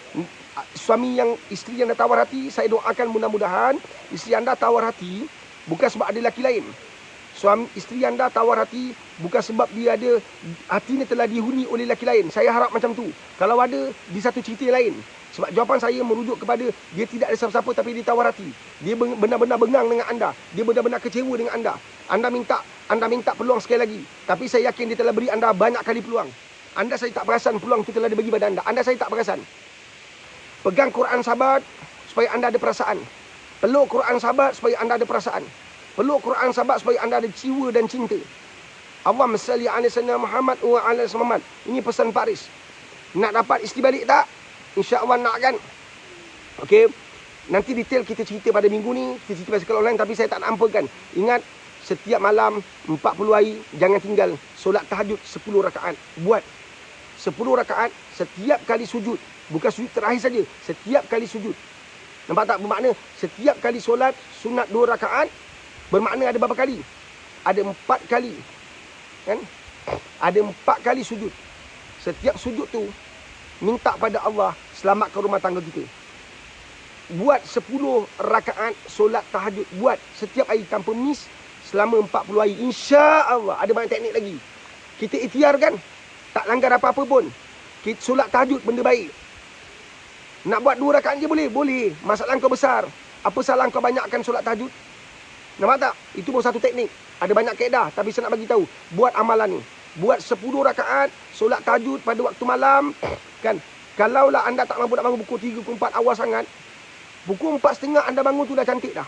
suami yang isteri yang dah tawar hati, saya doakan mudah-mudahan isteri anda tawar hati bukan sebab ada lelaki lain. Suami isteri anda tawar hati bukan sebab dia ada hatinya telah dihuni oleh lelaki lain. Saya harap macam tu. Kalau ada, di satu cerita lain. Sebab jawapan saya merujuk kepada dia tidak ada siapa-siapa tapi dia tawar hati. Dia benar-benar bengang dengan anda. Dia benar-benar kecewa dengan anda. Anda minta peluang sekali lagi. Tapi saya yakin dia telah beri anda banyak kali peluang. Anda saya tak perasan peluang itu telah dibagi pada anda. Anda saya tak perasan. Pegang Quran sahabat supaya anda ada perasaan. Peluk Quran sahabat supaya anda ada perasaan. Peluk Quran sahabat supaya anda ada jiwa dan cinta. Allahumma salli ala sayyidina Muhammad wa ala Muhammad. Ini pesan Pak Riz. Nak dapat isteri balik tak? InsyaAllah nak kan? Okey. Nanti detail kita cerita pada minggu ni. Kita cerita basikal online tapi saya tak nak ampakan. Ingat, setiap malam 40 hari jangan tinggal solat tahajud 10 rakaat. Buat 10 rakaat setiap kali sujud. Bukan sujud terakhir saja, setiap kali sujud. Nampak tak bermakna? Setiap kali solat sunat 2 rakaat, bermakna ada berapa kali? Ada 4 kali. Kan? Ada 4 kali sujud. Setiap sujud tu minta pada Allah selamatkan rumah tangga kita. Buat 10 rakaat solat tahajud. Buat setiap hari tanpa miss selama 40 hari. InsyaAllah. Ada banyak teknik lagi. Kita ikhtiarkan. Tak langgar apa-apa pun. Kita solat tahajud benda baik. Nak buat 2 rakaat je boleh? Boleh. Masalah kau besar. Apa salah kau banyakkan solat tahajud? Nampak tak? Itu pun satu teknik. Ada banyak kaedah. Tapi saya nak bagi tahu. Buat amalan ni. Buat 10 rakaat solat tahajud pada waktu malam. Kan? Kalaulah anda tak mampu nak bangun pukul 3, pukul 4 awal sangat. Pukul 4.30 anda bangun tu dah cantik dah.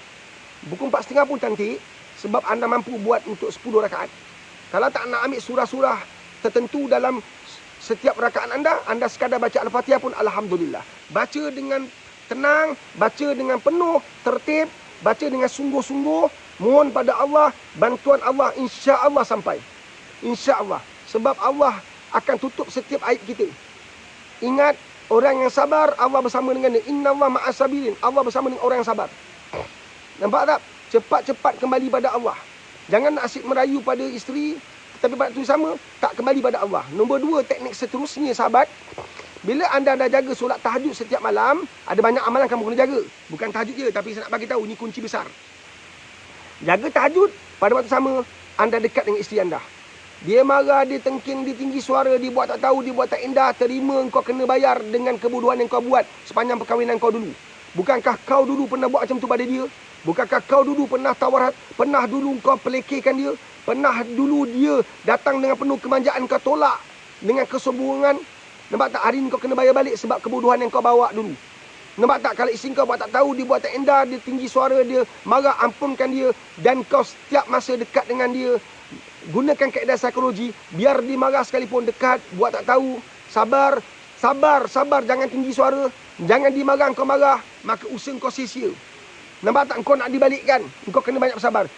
Pukul 4.30 pun cantik. Sebab anda mampu buat untuk 10 rakaat. Kalau tak nak ambil surah-surah tertentu dalam setiap rakaat anda sekadar baca Al-Fatihah pun Alhamdulillah. Baca dengan tenang, baca dengan penuh tertib, baca dengan sungguh-sungguh, mohon pada Allah, bantuan Allah insya-Allah sampai. Insya-Allah. Sebab Allah akan tutup setiap aib kita. Ingat, orang yang sabar Allah bersama dengannya. Innallaha ma'as-sabirin. Allah bersama dengan orang yang sabar. Nampak tak? Cepat-cepat kembali pada Allah. Jangan nak asyik merayu pada isteri, tapi pada tu sama, tak kembali pada Allah. Nombor 2, teknik seterusnya sahabat. Bila anda dah jaga solat tahajud setiap malam, ada banyak amalan kamu kena jaga. Bukan tahajud je, tapi saya nak bagi tahu, ni kunci besar. Jaga tahajud, pada waktu sama, anda dekat dengan isteri anda. Dia marah, dia tengking, dia tinggi suara, dia buat tak tahu, dia buat tak indah. Terima, kau kena bayar dengan kebodohan yang kau buat sepanjang perkahwinan kau dulu. Bukankah kau dulu pernah buat macam tu pada dia? Bukankah kau dulu pernah pernah dulu kau pelekehkan dia? Pernah dulu dia datang dengan penuh kemanjaan, kau tolak dengan kesombongan? Nampak tak, hari ni kau kena bayar balik sebab kebodohan yang kau bawa dulu. Nampak tak, kalau isteri kau buat tak tahu, dia buat tak endah, dia tinggi suara, dia marah, ampunkan dia. Dan kau setiap masa dekat dengan dia, gunakan kaedah psikologi, biar dia marah sekalipun, dekat, buat tak tahu, sabar, jangan tinggi suara, jangan dia marah, kau marah, maka usaha kau sia-sia. Nampak tak, kau nak dibalikkan, kau kena banyak bersabar.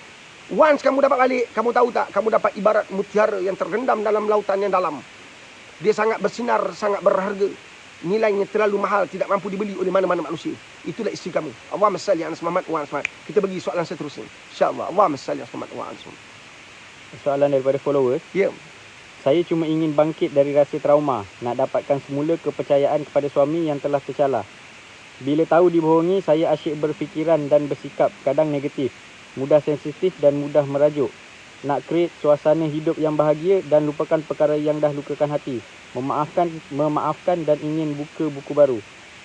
Once kamu dapat balik, kamu tahu tak, kamu dapat ibarat mutiara yang terendam dalam lautan yang dalam. Dia sangat bersinar, sangat berharga. Nilainya terlalu mahal, tidak mampu dibeli oleh mana-mana manusia. Itulah isteri kamu. Allahumma salli ala Muhammad wa ala Muhammad. Kita pergi soalan seterusnya, InsyaAllah. Allahumma salli ala Muhammad wa ala Muhammad. Soalan daripada followers. Ya. Saya cuma ingin bangkit dari rasa trauma, nak dapatkan semula kepercayaan kepada suami yang telah tercalar. Bila tahu dibohongi, saya asyik berfikiran dan bersikap kadang negatif, mudah sensitif dan mudah merajuk. Nak create suasana hidup yang bahagia dan lupakan perkara yang dah lukakan hati. Memaafkan dan ingin buka buku baru.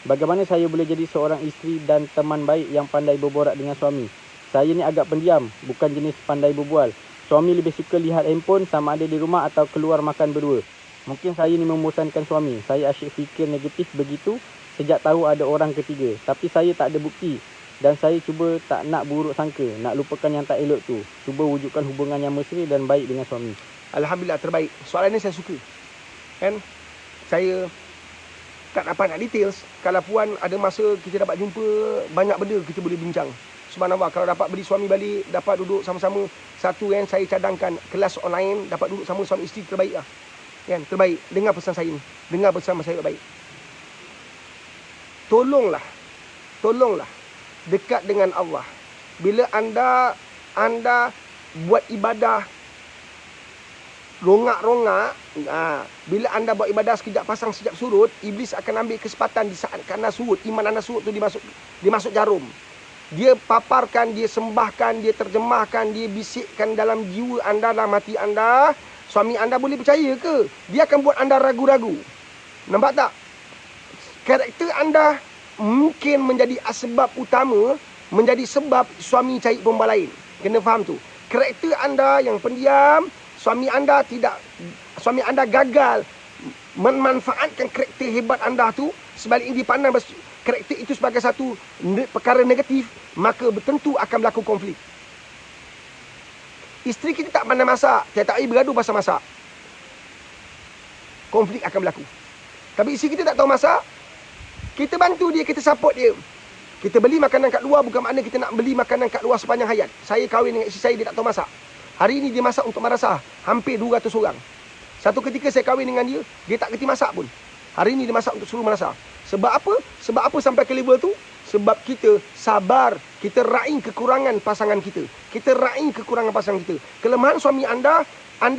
Bagaimana saya boleh jadi seorang isteri dan teman baik yang pandai berborak dengan suami? Saya ni agak pendiam, bukan jenis pandai berbual. Suami lebih suka lihat handphone sama ada di rumah atau keluar makan berdua. Mungkin saya ni membosankan suami. Saya asyik fikir negatif begitu sejak tahu ada orang ketiga. Tapi saya tak ada bukti. Dan saya cuba tak nak buruk sangka, nak lupakan yang tak elok tu. Cuba wujudkan hubungan yang mesra dan baik dengan suami. Alhamdulillah, terbaik. Soalan ni saya suka. Kan? Saya tak dapat nak details. Kalau puan ada masa kita dapat jumpa, banyak benda kita boleh bincang. Subhanallah, kalau dapat beli suami balik, dapat duduk sama-sama. Satu yang saya cadangkan, kelas online, dapat duduk sama suami isteri, terbaik lah. Kan? Terbaik. Dengar pesan saya ni. Dengar pesan saya baik. Tolonglah. Dekat dengan Allah. Bila anda buat ibadah rongak-rongak, bila anda buat ibadah sekejap pasang sekejap surut, iblis akan ambil kesempatan di saat anda surut, iman anda surut tu dimasuk jarum. Dia paparkan, dia sembahkan, dia terjemahkan, dia bisikkan dalam jiwa anda, dalam hati anda. Suami anda boleh percaya ke? Dia akan buat anda ragu-ragu. Nampak tak? Karakter anda mungkin menjadi asbab utama, menjadi sebab suami cari perempuan lain. Kena faham tu. Karakter anda yang pendiam, suami anda gagal memanfaatkan karakter hebat anda tu, sebaliknya dipandang karakter itu sebagai satu perkara negatif, maka tentu akan berlaku konflik. Isteri kita tak pandai masak, tiap-tiap hari bergaduh pasal masak, konflik akan berlaku. Tapi isteri kita tak tahu masak, kita bantu dia, kita support dia. Kita beli makanan kat luar, bukan makna kita nak beli makanan kat luar sepanjang hayat. Saya kahwin dengan isteri saya, dia tak tahu masak. Hari ini dia masak untuk madrasah, hampir 200 orang. Satu ketika saya kahwin dengan dia, dia tak kerti masak pun. Hari ini dia masak untuk seluruh madrasah. Sebab apa? Sebab apa sampai ke level tu? Sebab kita sabar, kita raih kekurangan pasangan kita. Kita raih kekurangan pasangan kita. Kelemahan suami anda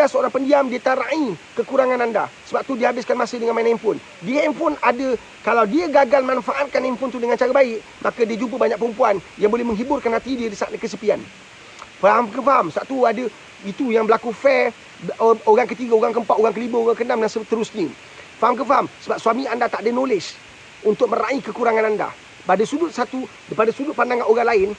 seorang pendiam, dia tak raih kekurangan anda. Sebab tu dia habiskan masa dengan main handphone. Dia handphone ada, kalau dia gagal manfaatkan handphone tu dengan cara baik, maka dia jumpa banyak perempuan yang boleh menghiburkan hati dia di saat kesepian. Faham ke faham? Sebab tu ada, itu yang berlaku fair, orang ketiga, orang keempat, orang kelima, orang keenam dan seterusnya. Faham ke faham? Sebab suami anda tak ada knowledge untuk meraih kekurangan anda. Pada sudut pandangan orang lain,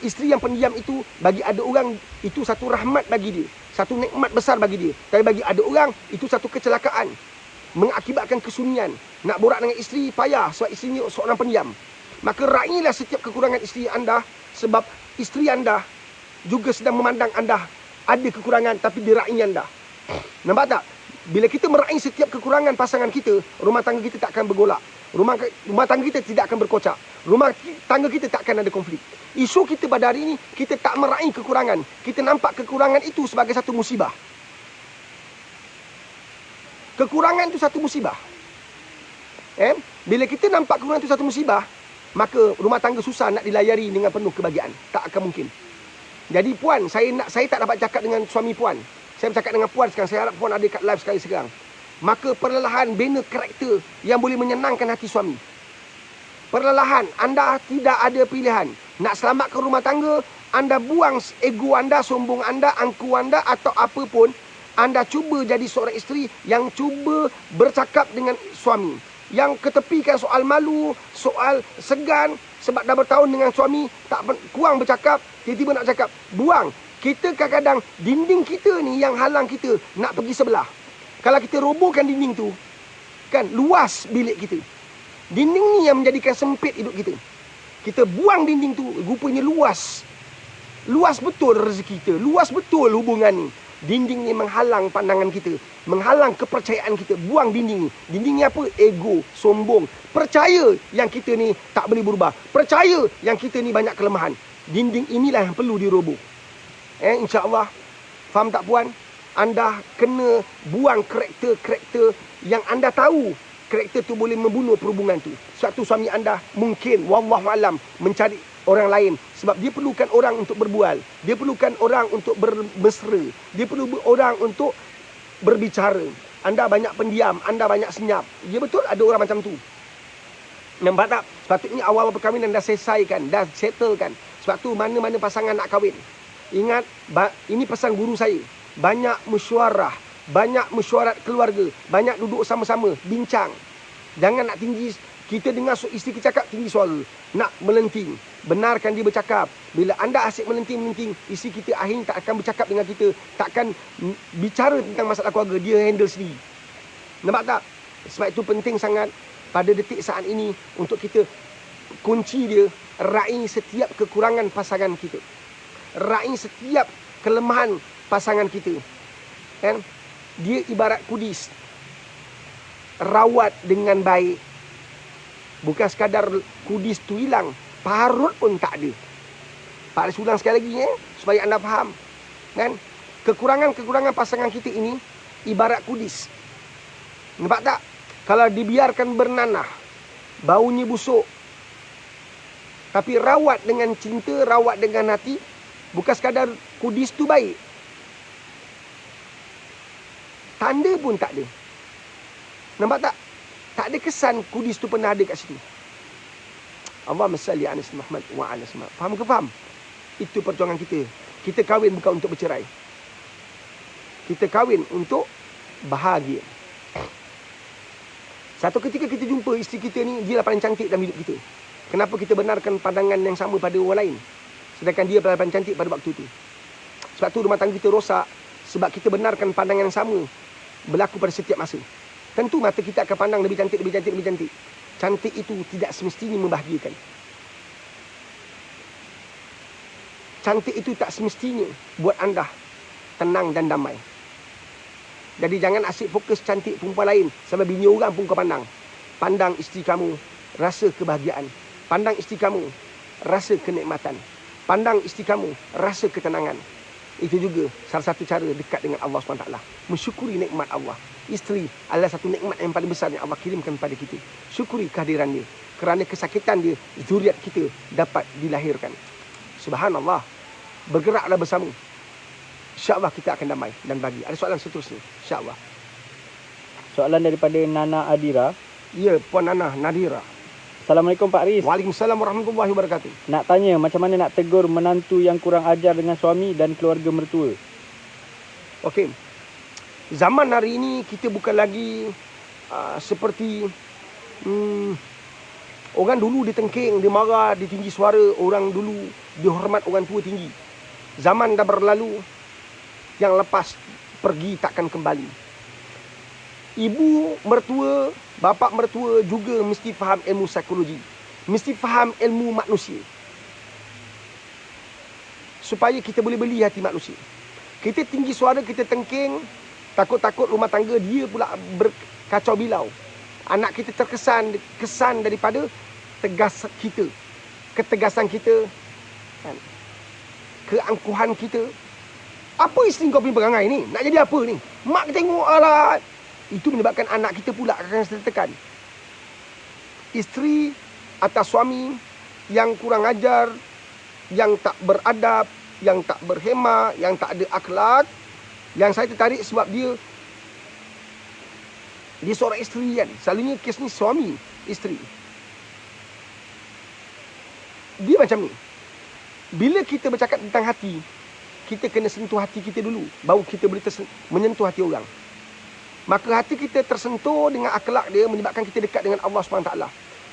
isteri yang pendiam itu, bagi ada orang itu satu rahmat bagi dia, satu nikmat besar bagi dia. Tapi bagi ada orang itu satu kecelakaan, mengakibatkan kesunyian. Nak borak dengan isteri payah sebab isterinya seorang pendiam. Maka raihlah setiap kekurangan isteri anda, sebab isteri anda juga sedang memandang anda ada kekurangan, tapi dia raih anda. Nampak tak? Bila kita meraih setiap kekurangan pasangan kita, rumah tangga kita tak akan bergolak. Rumah tangga kita tidak akan berkocak. Rumah tangga kita tak akan ada konflik. Isu kita pada hari ini, kita tak meraih kekurangan. Kita nampak kekurangan itu sebagai satu musibah. Kekurangan itu satu musibah. Bila kita nampak kekurangan itu satu musibah, maka rumah tangga susah nak dilayari dengan penuh kebahagiaan. Tak akan mungkin. Jadi puan, saya tak dapat cakap dengan suami puan. Saya bercakap dengan puan sekarang. Saya harap puan ada kat live sekali sekarang. Maka perlahan bina karakter yang boleh menyenangkan hati suami. Perlahan, anda tidak ada pilihan. Nak selamatkan rumah tangga, anda buang ego anda, sombong anda, angku anda atau apa pun. Anda cuba jadi seorang isteri yang cuba bercakap dengan suami. yang ketepikan soal malu, soal segan sebab dah bertahun dengan suami, tak kurang bercakap, tiba-tiba nak cakap, buang. Kita kadang-kadang dinding kita ni yang halang kita nak pergi sebelah. Kalau kita robohkan dinding tu, kan luas bilik kita. Dinding ni yang menjadikan sempit hidup kita. Kita buang dinding tu, rupanya luas. Luas betul rezeki kita, luas betul hubungan ni. Dinding ni menghalang pandangan kita, menghalang kepercayaan kita. Buang dinding ni. Dinding ni apa? Ego, sombong. Percaya yang kita ni tak boleh berubah. Percaya yang kita ni banyak kelemahan. Dinding inilah yang perlu diroboh. InsyaAllah. Faham tak puan? Anda kena buang karakter-karakter yang anda tahu karakter tu boleh membunuh perhubungan tu. Sebab tu suami anda mungkin wallahualam mencari orang lain sebab dia perlukan orang untuk berbual, dia perlukan orang untuk bermesra, dia perlu orang untuk berbicara. Anda banyak pendiam, anda banyak senyap. Ya betul, ada orang macam tu. Nampak tak? Sepatutnya awal perkahwinan dah selesaikan, dah settlekan. Sebab tu mana-mana pasangan nak kahwin, ingat, ini pesan guru saya, banyak mesyuarah, banyak mesyuarat keluarga, banyak duduk sama-sama, bincang. Jangan nak tinggi. Kita dengar isteri kita cakap, tinggi suara, nak melenting. Benarkan dia bercakap. Bila anda asyik melenting-melenting, isteri kita akhirnya tak akan bercakap dengan kita, takkan bicara tentang masalah keluarga, dia handle sendiri. Nampak tak? Sebab itu penting sangat pada detik saat ini untuk kita, kunci dia, raih setiap kekurangan pasangan kita, raih setiap kelemahan pasangan kita. Kan? Dia ibarat kudis, rawat dengan baik. Bukan sekadar kudis tu hilang, parut pun tak ada. Pak Aris ulang sekali lagi supaya anda faham. Kan? Kekurangan-kekurangan pasangan kita ini ibarat kudis. Nampak tak? Kalau dibiarkan bernanah, baunya busuk. Tapi rawat dengan cinta, rawat dengan hati, bukan sekadar kudis tu baik, tanda pun tak ada. Nampak tak? Tak ada kesan kudis tu pernah ada kat situ. Allahumma salli ala Muhammad wa ala Muhammad. Faham ke faham? Itu perjuangan kita. Kita kahwin bukan untuk bercerai. Kita kahwin untuk bahagia. Satu ketika kita jumpa isteri kita ni, dia lah paling cantik dalam hidup kita. Kenapa kita benarkan pandangan yang sama pada orang lain, sedangkan dia paling cantik pada waktu tu? Sebab tu rumah tangga kita rosak. Sebab kita benarkan pandangan yang sama berlaku pada setiap masa. Tentu mata kita akan pandang lebih cantik, lebih cantik, lebih cantik. Cantik itu tidak semestinya membahagiakan. Cantik itu tak semestinya buat anda tenang dan damai. Jadi jangan asyik fokus cantik perempuan lain sampai bini orang pun kau pandang. Pandang isteri kamu, rasa kebahagiaan. Pandang isteri kamu, rasa kenikmatan. Pandang isteri kamu, rasa ketenangan. Itu juga salah satu cara dekat dengan Allah SWT. Mensyukuri nikmat Allah. Isteri adalah satu nikmat yang paling besar yang Allah kirimkan kepada kita. Syukuri kehadiran dia. Kerana kesakitan dia, zuriat kita dapat dilahirkan. Subhanallah. Bergeraklah bersama. InsyaAllah kita akan damai dan bagi. Ada soalan seterusnya? InsyaAllah. Soalan daripada Nana Adira. Ya, Puan Nana Nadira. Assalamualaikum Pak Aris. Waalaikumsalam warahmatullahi wabarakatuh. Nak tanya macam mana nak tegur menantu yang kurang ajar dengan suami dan keluarga mertua? Okey. Zaman hari ini kita bukan lagi seperti orang dulu ditengking, dia marah, dia tinggi suara. Orang dulu dihormat orang tua tinggi. Zaman dah berlalu. Yang lepas pergi takkan kembali. Ibu mertua, bapa mertua juga mesti faham ilmu psikologi. Mesti faham ilmu manusia. Supaya kita boleh beli hati manusia. Kita tinggi suara, kita tengking, takut-takut rumah tangga dia pula berkacau bilau. Anak kita terkesan kesan daripada tegas kita, ketegasan kita, kan? Keangkuhan kita. Apa isteri kau punya perangai ni? Nak jadi apa ni? Mak tengok alah. Itu menyebabkan anak kita pula akan tertekan. Isteri atau suami yang kurang ajar, yang tak beradab, yang tak berhema, yang tak ada akhlak, yang saya tertarik sebab dia seorang isteri kan. Selalunya kes ni suami, isteri. Dia macam ni. Bila kita bercakap tentang hati, kita kena sentuh hati kita dulu, baru kita boleh menyentuh hati orang. maka hati kita tersentuh dengan akhlak dia, menyebabkan kita dekat dengan Allah SWT.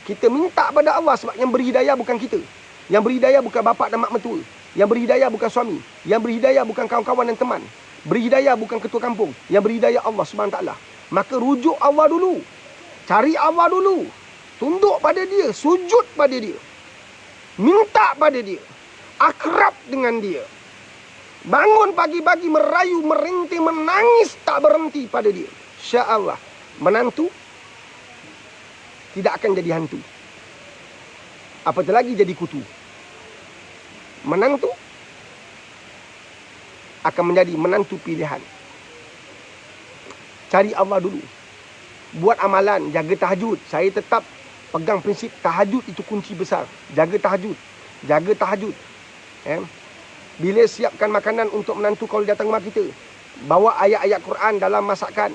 Kita minta pada Allah sebab yang beri hidayah bukan kita. Yang beri hidayah bukan bapa dan mak mentua. Yang beri hidayah bukan suami. Yang beri hidayah bukan kawan-kawan dan teman. Beri hidayah bukan ketua kampung. Yang beri hidayah Allah SWT. Maka rujuk Allah dulu. Cari Allah dulu. Tunduk pada dia. Sujud pada dia. Minta pada dia. Akrab dengan dia. Bangun pagi-pagi merayu, merintih, menangis tak berhenti pada dia. InsyaAllah. Menantu tidak akan jadi hantu. Apatah lagi jadi kutu. Menantu akan menjadi menantu pilihan. Cari Allah dulu. Buat amalan, jaga tahajud. Saya tetap pegang prinsip tahajud itu kunci besar. Jaga tahajud. Jaga tahajud. Bila siapkan makanan untuk menantu kalau datang rumah kita, bawa ayat-ayat Quran dalam masakan.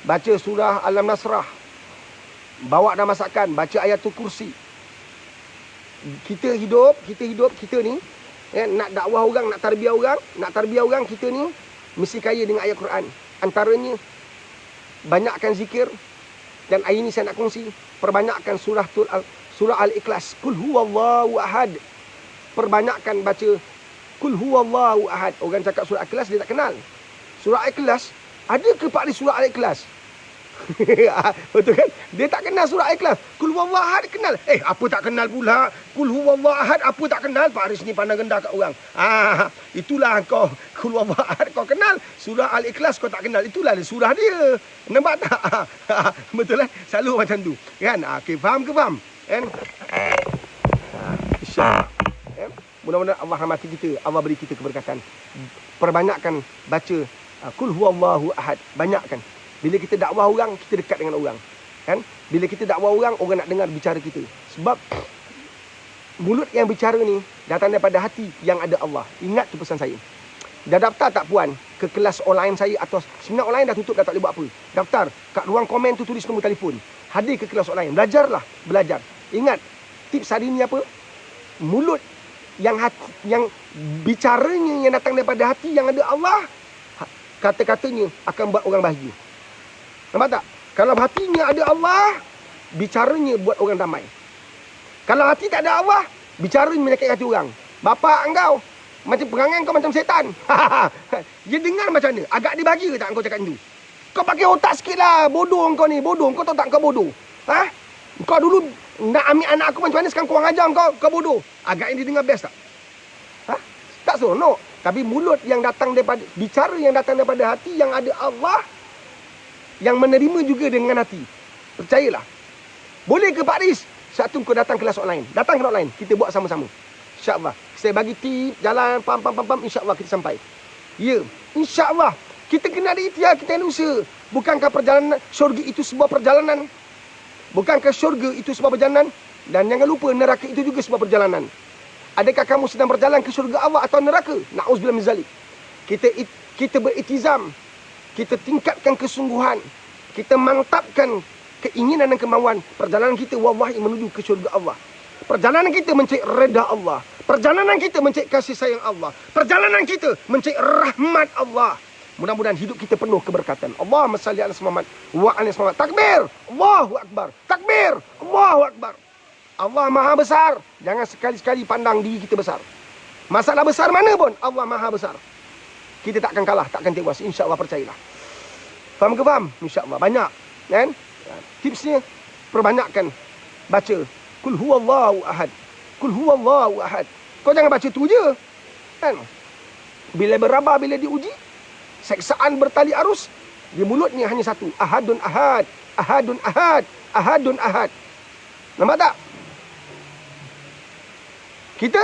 Baca surah Al-Nasrah. Bawa dalam masakan, baca ayatul kursi. Kita hidup, kita ni nak dakwah orang, nak tarbiyah orang, kita ni mesti kaya dengan ayat Quran. Antaranya banyakkan zikir, dan hari ni saya nak kongsi, perbanyakkan surah Al-Ikhlas. Qul huwallahu ahad. Perbanyakkan baca Qul huwallahu ahad. Orang cakap surah Al-Ikhlas dia tak kenal. Surah Al-Ikhlas, ada ke Pak di surah Al-Ikhlas? Betul kan? Dia tak kenal surah Al-Ikhlas. Qul huwallahu ahad kenal. Apa tak kenal pula? Qul huwallahu ahad apa tak kenal? Pak Aris ni pandang rendah kat orang. Itulah kau. Qul huwallahu ahad kau kenal. Surah Al-Ikhlas kau tak kenal. Itulah surah dia. Nampak tak? Betul kan? Selalu macam tu. Kan? Okey, faham ke faham? Kan? InsyaAllah. Mudah-mudahan Allah rahmati kita. Allah beri kita keberkatan. Perbanyakkan baca Qul huwallahu ahad. Banyakkan. Bila kita dakwah orang, kita dekat dengan orang. Kan? Bila kita dakwah orang, orang nak dengar bicara kita. Sebab mulut yang bicara ni datang daripada hati yang ada Allah. Ingat tu pesan saya. Dah daftar tak puan ke kelas online saya atau seminar online dah tutup, dah tak boleh buat apa. Daftar. Kat ruang komen tu tulis nombor telefon. Hadir ke kelas online. Belajarlah. Belajar. Ingat, tips hari ni apa? Mulut yang bicaranya yang datang daripada hati yang ada Allah, kata-katanya akan buat orang bahagia. Nampak tak? Kalau hatinya ada Allah, bicaranya buat orang damai. Kalau hati tak ada Allah, bicaranya menyakitkan hati orang. Bapa engkau macam perangai kau macam setan. Dia dengar macam mana? Agak dibagi ke tak kau cakap itu? Kau pakai otak sikit lah. Bodoh kau ni. Bodoh. Kau tahu tak kau bodoh? Kau dulu nak ambil anak aku macam mana, sekarang kau ajar kau bodoh. Agaknya dia dengar best tak? Tak seronok. Tapi mulut yang datang daripada, bicara yang datang daripada hati yang ada Allah, yang menerima juga dengan hati. Percayalah. Boleh ke Pak Riz? Satu kau datang kelas online. Datang kelas online. Kita buat sama-sama. InsyaAllah. Saya bagi tip, jalan, pam. InsyaAllah kita sampai. Ya. InsyaAllah. Kita kena ada ikhtiar, kita ada usaha. Bukankah perjalanan syurga itu sebuah perjalanan? Bukankah syurga itu sebuah perjalanan? Dan jangan lupa neraka itu juga sebuah perjalanan. Adakah kamu sedang berjalan ke syurga Allah atau neraka? Na'udzubillah min zalik. Kita beritizam. Kita tingkatkan kesungguhan. Kita mantapkan keinginan dan kemauan. Perjalanan kita wallahi menuju ke syurga Allah. Perjalanan kita mencari redha Allah. Perjalanan kita mencari kasih sayang Allah. Perjalanan kita mencari rahmat Allah. Mudah-mudahan hidup kita penuh keberkatan. Allahumma salli ala Muhammad wa ala Muhammad. Takbir! Allahu akbar. Takbir! Allahu akbar. Allah Maha besar. Jangan sekali-sekali pandang diri kita besar. Masalah besar mana pun, Allah Maha besar. Kita tak akan kalah, tak akan tewas. InsyaAllah, percayalah. Faham ke faham? InsyaAllah. Banyak. Kan? Tipsnya, perbanyakkan baca Qul huwallahu ahad. Qul huwallahu ahad. Kau jangan baca tu je. Kan? Bila berabah, bila diuji, seksaan bertali arus, di mulutnya hanya satu. Ahadun ahad. Ahadun ahad. Ahadun ahad. Nampak tak? Kita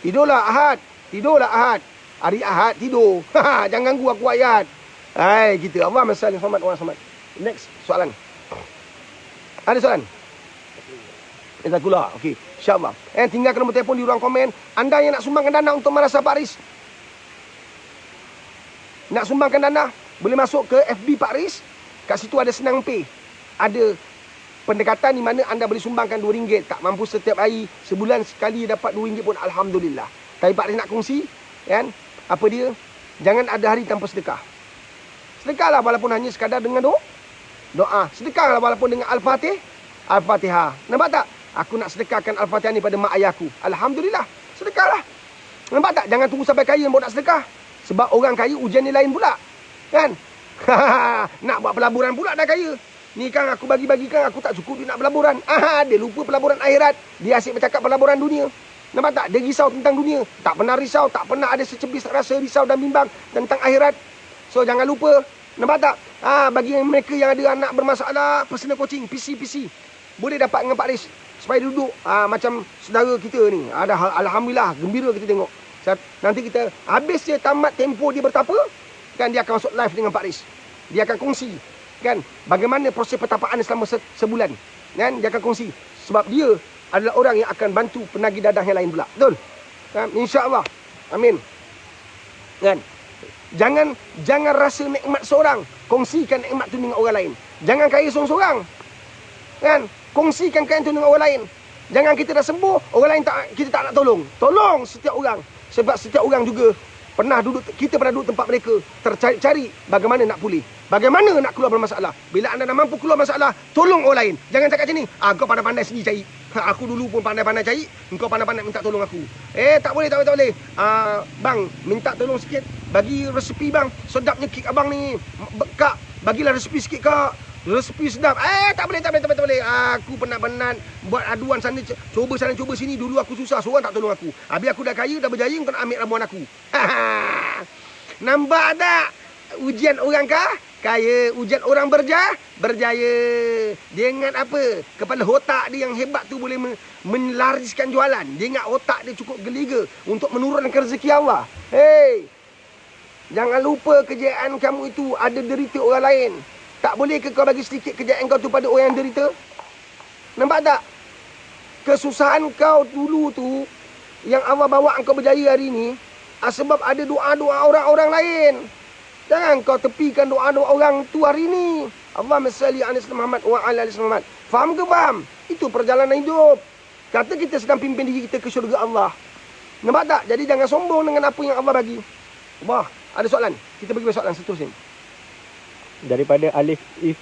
tidurlah ahad. Tidurlah ahad. Hari ahad tidur. Jangan ganggu aku ayat. Hai, kita. Allah masalli Muhammad wa Muhammad. Next soalan. Ada soalan? Jazakallah. Okey, insya-Allah. Tinggalkan nombor telefon di ruang komen. Anda yang nak sumbangkan dana untuk Madrasah Pak Riz. Nak sumbangkan dana, boleh masuk ke FB Pak Riz. Kat situ ada Senang Pay. Ada pendekatan di mana anda boleh sumbangkan RM2. Tak mampu setiap hari, sebulan sekali dapat RM2 pun alhamdulillah. Tapi Pak Riz nak kongsi, kan? Apa dia? Jangan ada hari tanpa sedekah. Sedekahlah walaupun hanya sekadar dengan doa. Sedekahlah walaupun dengan Al-Fatihah. Nampak tak? Aku nak sedekahkan Al-Fatihah ni pada mak ayahku. Alhamdulillah. Sedekahlah. Nampak tak? Jangan tunggu sampai kaya baru nak sedekah. Sebab orang kaya ujian ni lain pula. Kan? Nak buat pelaburan pula dah kaya. Ni kan aku bagi-bagi kan aku tak cukup dia nak pelaburan. Dia lupa pelaburan akhirat. Dia asyik bercakap pelaburan dunia. Nampak tak? Dia risau tentang dunia. Tak pernah risau. Tak pernah ada secebis rasa risau dan bimbang tentang akhirat. So jangan lupa. Nampak tak? Bagi mereka yang ada anak bermasalah, personal coaching, PC. Boleh dapat dengan Pak Riz. Supaya duduk macam saudara kita ni. Alhamdulillah, gembira kita tengok. Nanti kita, habis dia tamat tempoh dia bertapa, kan dia akan masuk live dengan Pak Riz. Dia akan kongsi, kan, bagaimana proses pertapaan selama sebulan. Kan, dia akan kongsi. Sebab dia adalah orang yang akan bantu penagih dadah yang lain pula. Betul? Kan? InsyaAllah. Amin. Kan? Jangan rasa nikmat seorang. Kongsikan nikmat tu dengan orang lain. Jangan kaya seorang-seorang. Kan? Kongsikan kaya tu dengan orang lain. Jangan kita dah sembuh, orang lain kita tak nak tolong. Tolong setiap orang. Sebab setiap orang juga kita pernah duduk tempat mereka, tercari-cari bagaimana nak pulih. Bagaimana nak keluar bermasalah. Bila anda dah mampu keluar masalah, tolong orang lain. Jangan cakap macam ni. Kau pandai-pandai sendiri cari. Aku dulu pun pandai-pandai cari. Engkau pandai-pandai minta tolong aku. Tak boleh. Bang, minta tolong sikit. Bagi resepi bang. Sedapnya kek abang ni. Kak, bagilah resepi sikit kak. Resepi sedap. Tak boleh. Aku penat-penat buat aduan sana, cuba sini. Dulu aku susah, seorang tak tolong aku. Habis aku dah kaya, dah berjaya, kau nak ambil ramuan aku. Nampak tak? Ujian orang kaya, ujian orang berjaya. Dia ingat apa? Kepala otak dia yang hebat tu boleh melariskan jualan. Dia ingat otak dia cukup geliga untuk menurunkan rezeki Allah. Hei, jangan lupa kejayaan kamu itu ada derita orang lain. Tak boleh ke kau bagi sedikit kejayaan kau tu pada orang yang derita? Nampak tak? Kesusahan kau dulu tu, yang Allah bawa kau berjaya hari ni, sebab ada doa-doa orang-orang lain. Jangan kau tepikan doa-doa orang tu hari ni. Allahumma salli ala Muhammad wa ala ali Muhammad. Faham ke faham? Itu perjalanan hidup. Kata kita sedang pimpin diri kita ke syurga Allah. Nampak tak? Jadi jangan sombong dengan apa yang Allah bagi. Wah, ada soalan. Kita bagi soalan seterusnya. Daripada Alif If.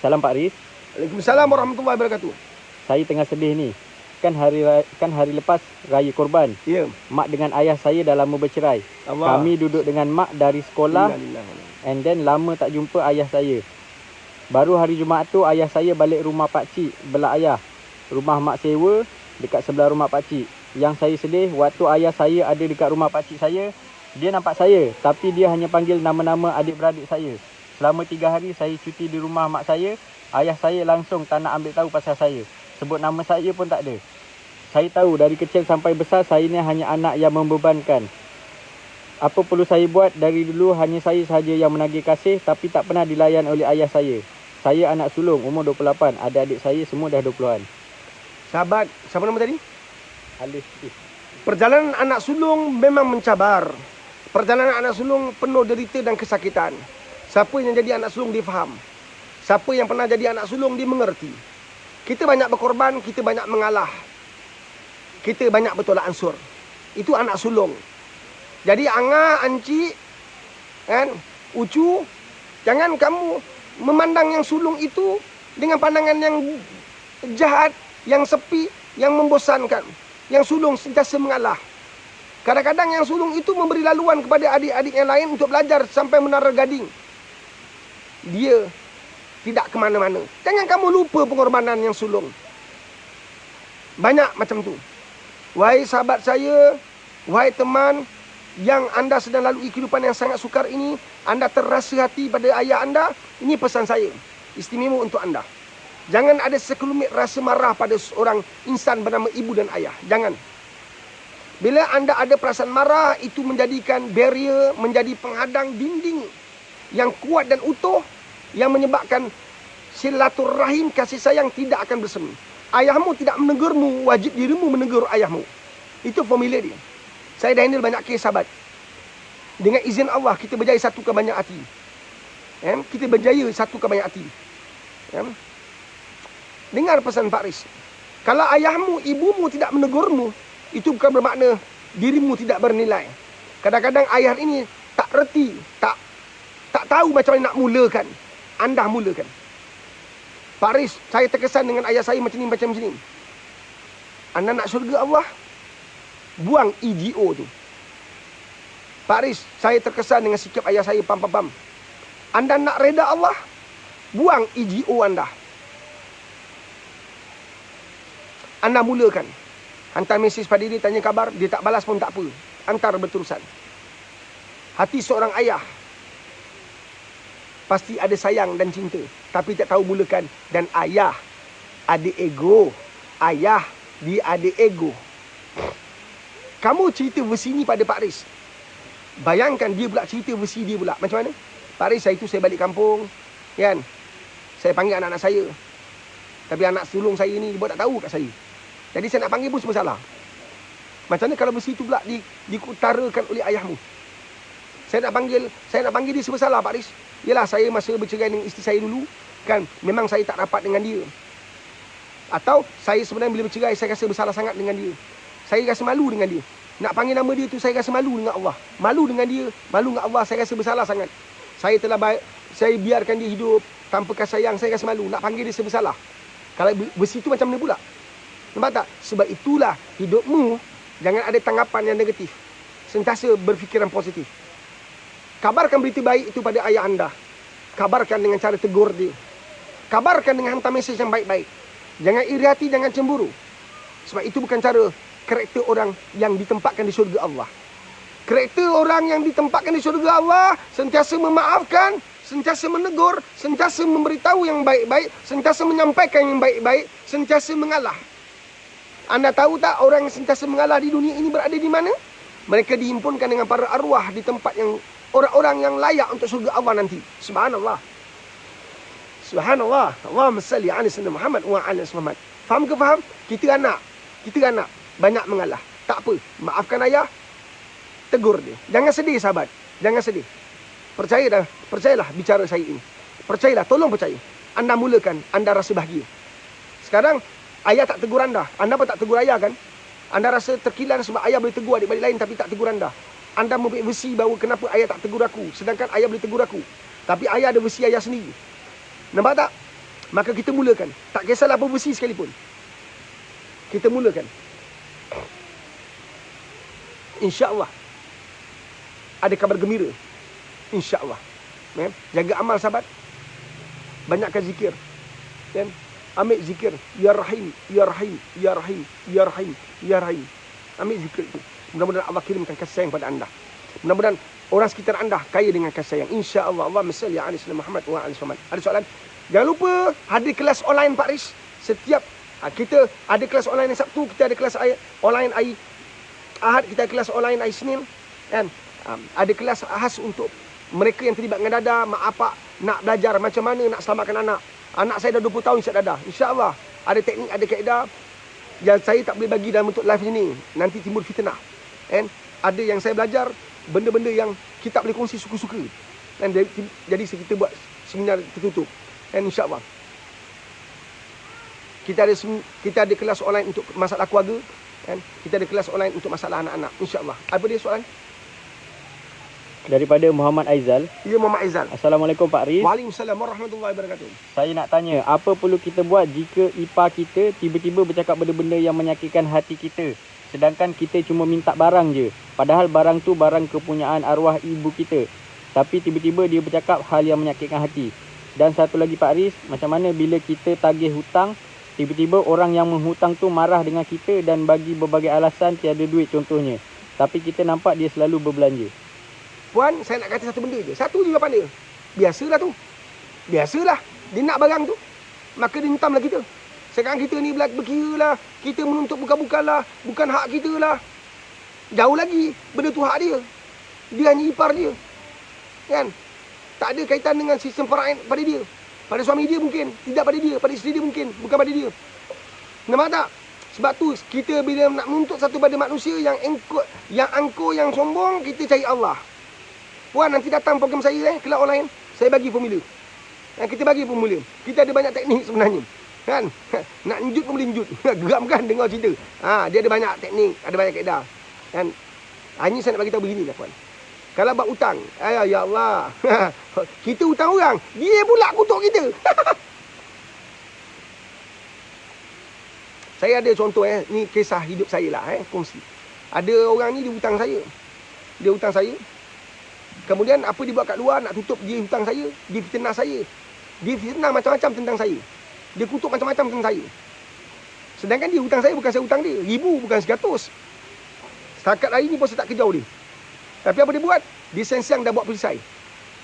Salam Pak Riz. Waalaikumsalam warahmatullahi wabarakatuh. Saya tengah sedih ni. Kan hari lepas raya korban. Ya. Mak dengan ayah saya dah lama bercerai. Allah. Kami duduk dengan mak dari sekolah. And then lama tak jumpa ayah saya. Baru hari Jumaat tu ayah saya balik rumah pak cik belah ayah. Rumah mak sewa dekat sebelah rumah pak cik. Yang saya sedih waktu ayah saya ada dekat rumah pak cik saya, dia nampak saya tapi dia hanya panggil nama-nama adik-beradik saya. Selama 3 hari saya cuti di rumah mak saya, ayah saya langsung tak nak ambil tahu pasal saya. Sebut nama saya pun tak ada. Saya tahu dari kecil sampai besar saya ni hanya anak yang membebankan. Apa perlu saya buat? Dari dulu hanya saya sahaja yang menagih kasih tapi tak pernah dilayan oleh ayah saya. Saya anak sulung, umur 28. Adik-adik saya semua dah 20-an. Sahabat, siapa nama tadi? Alif. Perjalanan anak sulung memang mencabar. Perjalanan anak sulung penuh derita dan kesakitan. Siapa yang jadi anak sulung dia faham. Siapa yang pernah jadi anak sulung dia mengerti. Kita banyak berkorban, kita banyak mengalah. Kita banyak bertolak ansur. Itu anak sulung. Jadi Anga, Anci, kan, Ucu, jangan kamu memandang yang sulung itu dengan pandangan yang jahat, yang sepi, yang membosankan. Yang sulung sentiasa mengalah. Kadang-kadang yang sulung itu memberi laluan kepada adik-adik yang lain untuk belajar sampai menara gading. Dia tidak ke mana-mana. Jangan kamu lupa pengorbanan yang sulung. Banyak macam tu. Wahai sahabat saya, wahai teman yang anda sedang lalui kehidupan yang sangat sukar ini, anda terasa hati pada ayah anda, ini pesan saya. Istimewa untuk anda. Jangan ada sekelumit rasa marah pada seorang insan bernama ibu dan ayah. Jangan. Bila anda ada perasaan marah, itu menjadikan barrier, menjadi penghadang dinding yang kuat dan utuh, yang menyebabkan silaturahim kasih sayang tidak akan bersemi. Ayahmu tidak menegurmu, wajib dirimu menegur ayahmu. Itu formula dia. Saya dah handle banyak kes sahabat. Dengan izin Allah, kita berjaya satukan banyak hati. Kita berjaya satukan banyak hati. Dengar pesan Pak Riz. Kalau ayahmu, ibumu tidak menegurmu, itu bukan bermakna dirimu tidak bernilai. Kadang-kadang ayah ini tak reti, tak tahu macam mana nak mulakan. Anda mulakan. Pak Riz, saya terkesan dengan ayah saya macam ni. Anda nak syurga Allah, buang ego tu. Pak Riz, saya terkesan dengan sikap ayah saya, pam. Anda nak reda Allah, buang ego anda. Anda mulakan. Hantar mesej pada dia, tanya khabar, dia tak balas pun tak apa. Antar berterusan. Hati seorang ayah pasti ada sayang dan cinta, tapi tak tahu mulakan. Dan ayah ada ego. Ayah dia ada ego. Kamu cerita versi ni pada Pak Riz, bayangkan dia pula cerita versi dia pula. Macam mana? Pak Riz, saya balik kampung, kan? Saya panggil anak-anak saya, tapi anak sulung saya ni dia buat tak tahu kat saya. Jadi saya nak panggil pun bersalah. Macam mana kalau versi tu pula diutarakan oleh ayahmu? Saya nak panggil dia bersalah, Pak Riz. Yalah, saya masa bercerai dengan isteri saya dulu, kan, memang saya tak rapat dengan dia. Atau saya sebenarnya bila bercerai, saya rasa bersalah sangat dengan dia. Saya rasa malu dengan dia. Nak panggil nama dia tu, saya rasa malu dengan Allah. Malu dengan dia, malu dengan Allah, saya rasa bersalah sangat. Saya biarkan dia hidup tanpa kasih sayang, saya rasa malu. Nak panggil dia bersalah. Kalau versi tu macam mana pula? Nampak tak? Sebab itulah hidupmu jangan ada tanggapan yang negatif. Sentiasa berfikiran positif. Kabarkan berita baik itu pada ayah anda. Kabarkan dengan cara tegur dia. Kabarkan dengan hantar mesej yang baik-baik. Jangan iri hati, jangan cemburu. Sebab itu bukan cara karakter orang yang ditempatkan di syurga Allah. Karakter orang yang ditempatkan di syurga Allah sentiasa memaafkan, sentiasa menegur, sentiasa memberitahu yang baik-baik, sentiasa menyampaikan yang baik-baik, sentiasa mengalah. Anda tahu tak orang yang sentiasa mengalah di dunia ini berada di mana? Mereka dihimpunkan dengan para arwah di tempat yang orang-orang yang layak untuk surga Allah nanti. Subhanallah. Subhanallah. Allahumma salli ala sayyidina Muhammad wa ala Muhammad. Faham ke faham? Kita anak banyak mengalah. Tak apa. Maafkan ayah. Tegur dia. Jangan sedih sahabat. Jangan sedih. Percayalah bicara saya ini. Percayalah, tolong percaya. Anda mulakan, anda rasa bahagia. Sekarang ayah tak tegur anda. Anda pun tak tegur ayah kan? Anda rasa terkilan sebab ayah boleh tegur adik-beradik lain tapi tak tegur anda. Anda mempunyai versi bahawa kenapa ayah tak tegur aku, sedangkan ayah boleh tegur aku. Tapi ayah ada versi ayah sendiri. Nampak tak? Maka kita mulakan. Tak kisahlah apa versi sekalipun. Kita mulakan. InsyaAllah ada kabar gembira. InsyaAllah. Jaga amal sahabat. Banyakkan zikir. Ambil zikir. Ya Rahim, Ya Rahim, Ya Rahim, Ya Rahim, Ya Rahim. Ambil zikir itu. Mudah-mudahan Allah kirimkan kasih sayang pada anda. Mudah-mudahan orang sekitar anda kaya dengan kasih sayang. InsyaAllah. Allahumma salli ala sayyidina Muhammad wa ala Muhammad. Ada soalan? Jangan lupa ada kelas online Pak Riz. Setiap kita ada kelas online hari Sabtu, kita ada kelas online hari Ahad, kita ada kelas online hari Senin. Kan? Ada kelas khas untuk mereka yang terlibat dengan dada, mak apak nak belajar macam mana nak selamatkan anak. Anak saya dah 20 tahun isap dada. InsyaAllah ada teknik, ada kaedah yang saya tak boleh bagi dalam bentuk live ni. Nanti timbul fitnah. Ada yang saya belajar, benda-benda yang kita boleh kongsi suka-suka. Jadi kita buat seminar tertutup. InsyaAllah. Kita ada kelas online untuk masalah keluarga. Kita ada kelas online untuk masalah anak-anak. InsyaAllah. Apa dia soalan? Daripada Muhammad Aizal. Ya, Muhammad Aizal. Assalamualaikum Pak Riz. Waalaikumsalam warahmatullahi wabarakatuh. Saya nak tanya, apa perlu kita buat jika ipar kita tiba-tiba bercakap benda-benda yang menyakitkan hati kita, sedangkan kita cuma minta barang je, padahal barang tu barang kepunyaan arwah ibu kita, tapi tiba-tiba dia bercakap hal yang menyakitkan hati. Dan satu lagi Pak Riz, macam mana bila kita tagih hutang, tiba-tiba orang yang menghutang tu marah dengan kita dan bagi berbagai alasan tiada duit contohnya, tapi kita nampak dia selalu berbelanja. Puan, saya nak kata satu benda je. Satu je jawapan dia. Biasalah tu. Biasalah. Dia nak barang tu, maka dia hentamlah kita. Sekarang kita ni berkira lah, kita menuntut bukan-bukan lah, bukan hak kita lah. Jauh lagi, benda tu hak dia. Dia hanya ipar dia. Kan? Tak ada kaitan dengan sistem faraid pada dia. Pada suami dia mungkin, tidak pada dia. Pada isteri dia mungkin, bukan pada dia. Nampak tak? Sebab tu, kita bila nak menuntut satu pada manusia yang angkuh, yang sombong, kita cari Allah. Puan, nanti datang program saya kelas online, saya bagi formula. Kita bagi formula. Kita ada banyak teknik sebenarnya. Kan? Nak njut pun boleh njut. Geram kan dengar cerita. Dia ada banyak teknik, ada banyak kaedah. Kan? Hanya saya nak bagi tahu beginilah puan. Kalau bab hutang, ya Allah. Kita hutang orang, dia pula kutuk kita. Saya ada contoh ni kisah hidup saya lah kongsi. Ada orang ni dia hutang saya. Dia hutang saya. Kemudian apa dia buat kat luar nak tutup dia hutang saya, dia fitnah saya. Dia fitnah macam-macam tentang saya. Dia kutuk macam-macam tentang saya. Sedangkan dia hutang saya, bukan saya hutang dia. Ribu bukan 100. Setakat hari ni pun saya tak kejau dia. Tapi apa dia buat? Dia siang-siang dah bawa perisai.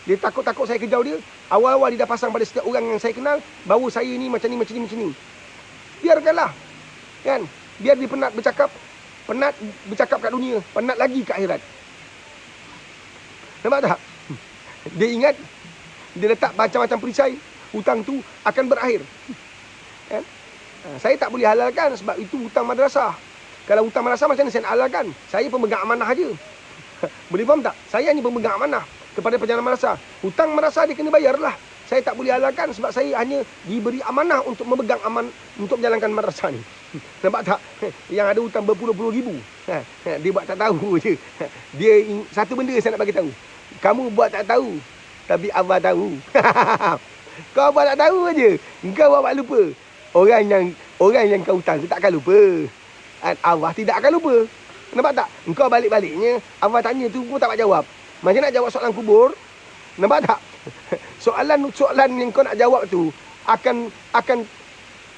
Dia takut-takut saya kejau dia. Awal-awal dia dah pasang pada setiap orang yang saya kenal, bahawa saya ni macam ni, macam ni, macam ni. Biarkanlah. Kan? Biar dia penat bercakap kat dunia, penat lagi kat akhirat. Nampak tak? Dia ingat, dia letak macam-macam perisai, hutang tu akan berakhir. Kan? Saya tak boleh halalkan sebab itu hutang madrasah. Kalau hutang madrasah macam mana saya nak halalkan? Saya pemegang amanah aja. Boleh faham tak? Saya hanya pemegang amanah kepada penjaga madrasah. Hutang madrasah dia kena bayarlah. Saya tak boleh halalkan sebab saya hanya diberi amanah untuk memegang untuk menjalankan madrasah ni. Nampak tak? Yang ada hutang berpuluh-puluh ribu. Dia buat tak tahu je. Dia satu benda saya nak bagi tahu. Kamu buat tak tahu, tapi Allah tahu. Kau buat tak tahu aje. Kau buat lupa. Orang yang kau hutang tu takkan lupa. Allah tidak akan lupa. Nampak tak? Engkau balik-baliknya Allah tanya tu kau tak nak jawab. Macam nak jawab soalan kubur. Nampak tak? Soalan yang kau nak jawab tu akan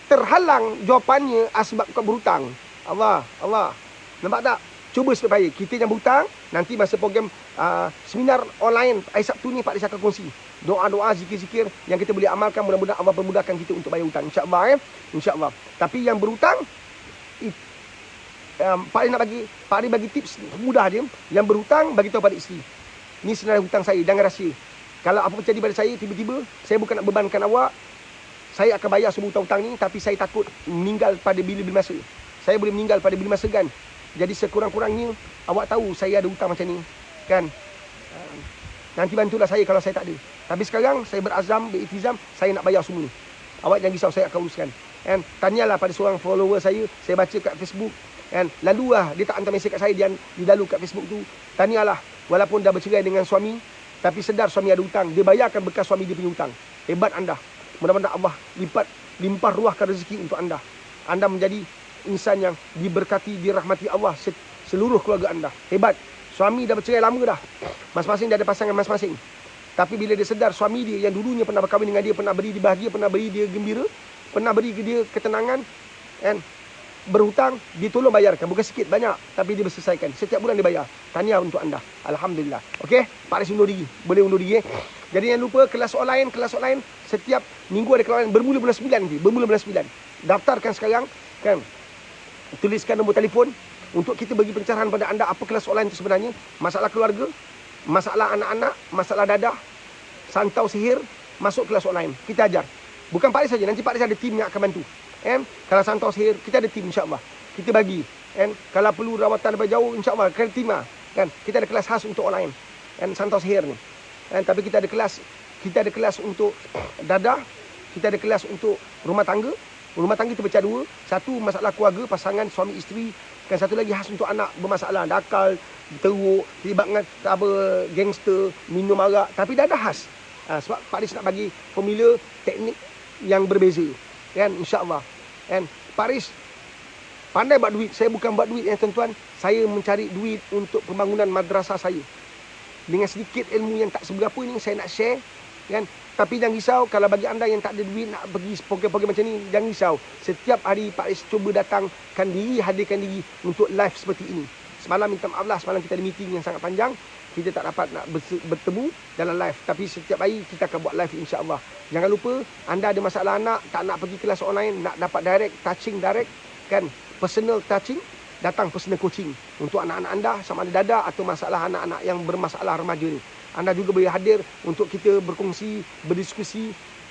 terhalang jawapannya sebab kau berhutang. Allah. Nampak tak? Cuba supaya kita yang berhutang, nanti masa program seminar online hari Sabtu ni Pak Lis akan kongsi doa-doa, zikir-zikir yang kita boleh amalkan, mudah-mudahan Allah memudahkan kita untuk bayar hutang, insya-Allah insya-Allah. Tapi yang berhutang Pak Lis bagi tips mudah dia. Yang berhutang bagi tahu pada isteri, ni senarai hutang saya, jangan rahsia. Kalau apa terjadi pada saya, tiba-tiba saya bukan nak bebankan awak, saya akan bayar semua hutang-hutang ni, tapi saya takut meninggal pada bila-bila masa. Saya boleh meninggal pada bila masa kan. Jadi sekurang-kurangnya awak tahu saya ada hutang macam ni kan. Nanti bantulah saya kalau saya tak ada. Tapi sekarang saya berazam, beritizam, saya nak bayar semua ni. Awak jangan risau, saya akan uruskan. Kan? Tanyalah pada seorang follower saya baca kat Facebook. Kan? Lalulah dia tak hantar mesej kat saya, dia lalu kat Facebook tu. Tanyalah, walaupun dah bercerai dengan suami, tapi sedar suami ada hutang, dia bayarkan bekas suami dia punya hutang. Hebat anda. Mudah-mudahan Allah limpah ruahkan rezeki untuk anda. Anda menjadi insan yang diberkati, dirahmati Allah seluruh keluarga anda. Hebat. Suami dah bercerai lama dah. Masing-masing dia ada pasangan masing-masing. Tapi bila dia sedar suami dia yang dulunya pernah berkahwin dengan dia, pernah beri dia bahagia, pernah beri dia gembira, pernah beri dia ketenangan, kan? Berhutang, dia tolong bayarkan. Bukan sikit, banyak. Tapi dia berselesaikan. Setiap bulan dia bayar. Tahniah untuk anda. Alhamdulillah. Okey? Pak Lis undur diri. Boleh undur diri. Jadi jangan lupa kelas online setiap minggu ada kelas online. Bermula bulan 9 nanti. Bermula bulan 9. Daftarkan sekarang. Kan? Tuliskan nombor telefon untuk kita bagi pencerahan pada anda apa kelas online itu sebenarnya. Masalah keluarga, masalah anak-anak, masalah dadah, santau sihir, masuk kelas online. Kita ajar. Bukan Pak Lis saja, nanti Pak Lis ada tim yang akan bantu. Kalau santau sihir, kita ada tim insya-Allah. Kita bagi. Kalau perlu rawatan lebih jauh, insya-Allah kita tim. Kan? Kita ada kelas khas untuk online. Santau sihir ni. Tapi kita ada kelas untuk dadah, kita ada kelas untuk rumah tangga. Rumah tangga kita pecah dua. Satu masalah keluarga, pasangan, suami isteri. Kan satu lagi khas untuk anak bermasalah, nakal, teruk, terlibat dengan gangster, minum arak. Tapi dah ada khas. Sebab Pak Lis nak bagi formula teknik yang berbeza. Kan, insya-Allah. Kan, Pak Lis pandai buat duit. Saya bukan buat duit tuan-tuan. Saya mencari duit untuk pembangunan madrasah saya. Dengan sedikit ilmu yang tak seberapa ni saya nak share. Kan? Tapi jangan risau kalau bagi anda yang tak ada duit nak pergi program-program macam ni, jangan risau. Setiap hari Pak Lis cuba datangkan diri, hadirkan diri untuk live seperti ini. Semalam minta maaf lah, semalam kita ada meeting yang sangat panjang. Kita tak dapat nak bertemu dalam live. Tapi setiap hari kita akan buat live insya-Allah. Jangan lupa, anda ada masalah anak, tak nak pergi kelas online, nak dapat touching direct, kan? Personal touching, datang personal coaching. Untuk anak-anak anda, sama ada dadah atau masalah anak-anak yang bermasalah remaja ni. Anda juga boleh hadir untuk kita berkongsi, berdiskusi.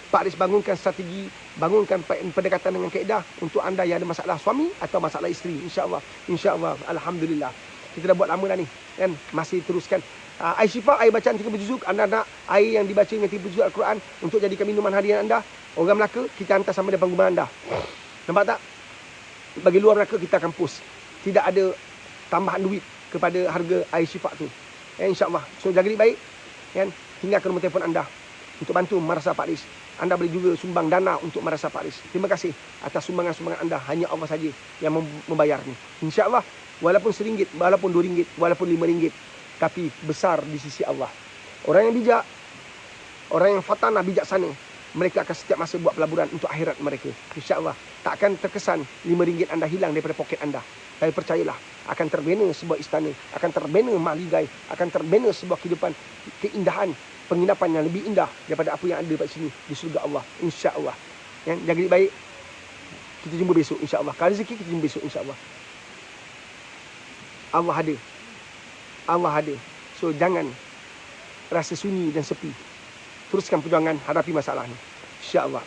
Pak Lis bangunkan strategi, bangunkan pendekatan dengan kaedah untuk anda yang ada masalah suami atau masalah isteri. InsyaAllah. InsyaAllah. Alhamdulillah. Kita dah buat lama dah ni. Kan? Masih teruskan. Air Syifa, air bacaan 30 juzuk. Anda nak air yang dibaca dengan 30 juzuk Al-Quran untuk jadikan minuman harian anda. Orang Melaka, kita hantar sama depan rumah anda. Nampak tak? Bagi luar Melaka, kita akan post. Tidak ada tambahan duit kepada harga air Syifa tu. InsyaAllah. So jaga diri baik. Kan? Tinggalkan nombor telefon anda untuk bantu Madrasah Pak Haris. Anda boleh juga sumbang dana untuk Madrasah Pak Haris. Terima kasih atas sumbangan-sumbangan anda. Hanya Allah saja yang membayarnya. InsyaAllah, walaupun RM1, walaupun RM2, walaupun RM5, tapi besar di sisi Allah. Orang yang bijak, orang yang fatanah bijaksana, mereka akan setiap masa buat pelaburan untuk akhirat mereka. InsyaAllah, tak akan terkesan RM5 anda hilang daripada poket anda. Tapi percayalah, akan terbina sebuah istana, akan terbina maligai, akan terbina sebuah kehidupan, keindahan, penginapan yang lebih indah daripada apa yang ada pada sini di surga Allah. InsyaAllah. Yang jaga diri baik. Kita jumpa besok insyaAllah. Kalau rezeki kita jumpa besok insyaAllah. Allah ada. Allah ada. So jangan rasa sunyi dan sepi. Teruskan perjuangan hadapi masalah ni. InsyaAllah.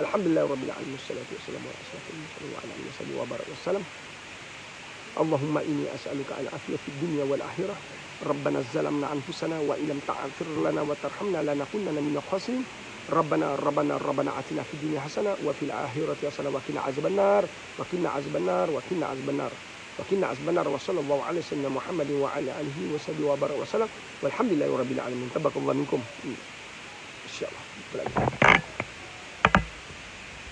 Alhamdulillahirabbil alamin. Wassalatu wassalamu ala asyrafil mursalin wa ala alihi wa barik wasallam. Allahumma inni as'aluka al-afiyah fid dunya wal akhirah. Rabbana zalamna anfusana wa illam ta'fir lana wa tarhamna lanakunanna minal khasirin. Rabbana atina fid dunya hasanah wa fil akhirati hasanah wa qina azabannar wa qina azabannar wa qina azabannar wa qina azabannar wa sallallahu alaihi wasallam Muhammadin wa ala alihi wa sahbihi wa barik wasallam walhamdulillahirabbil alamin. Tabarakallahu minkum. Insyaallah.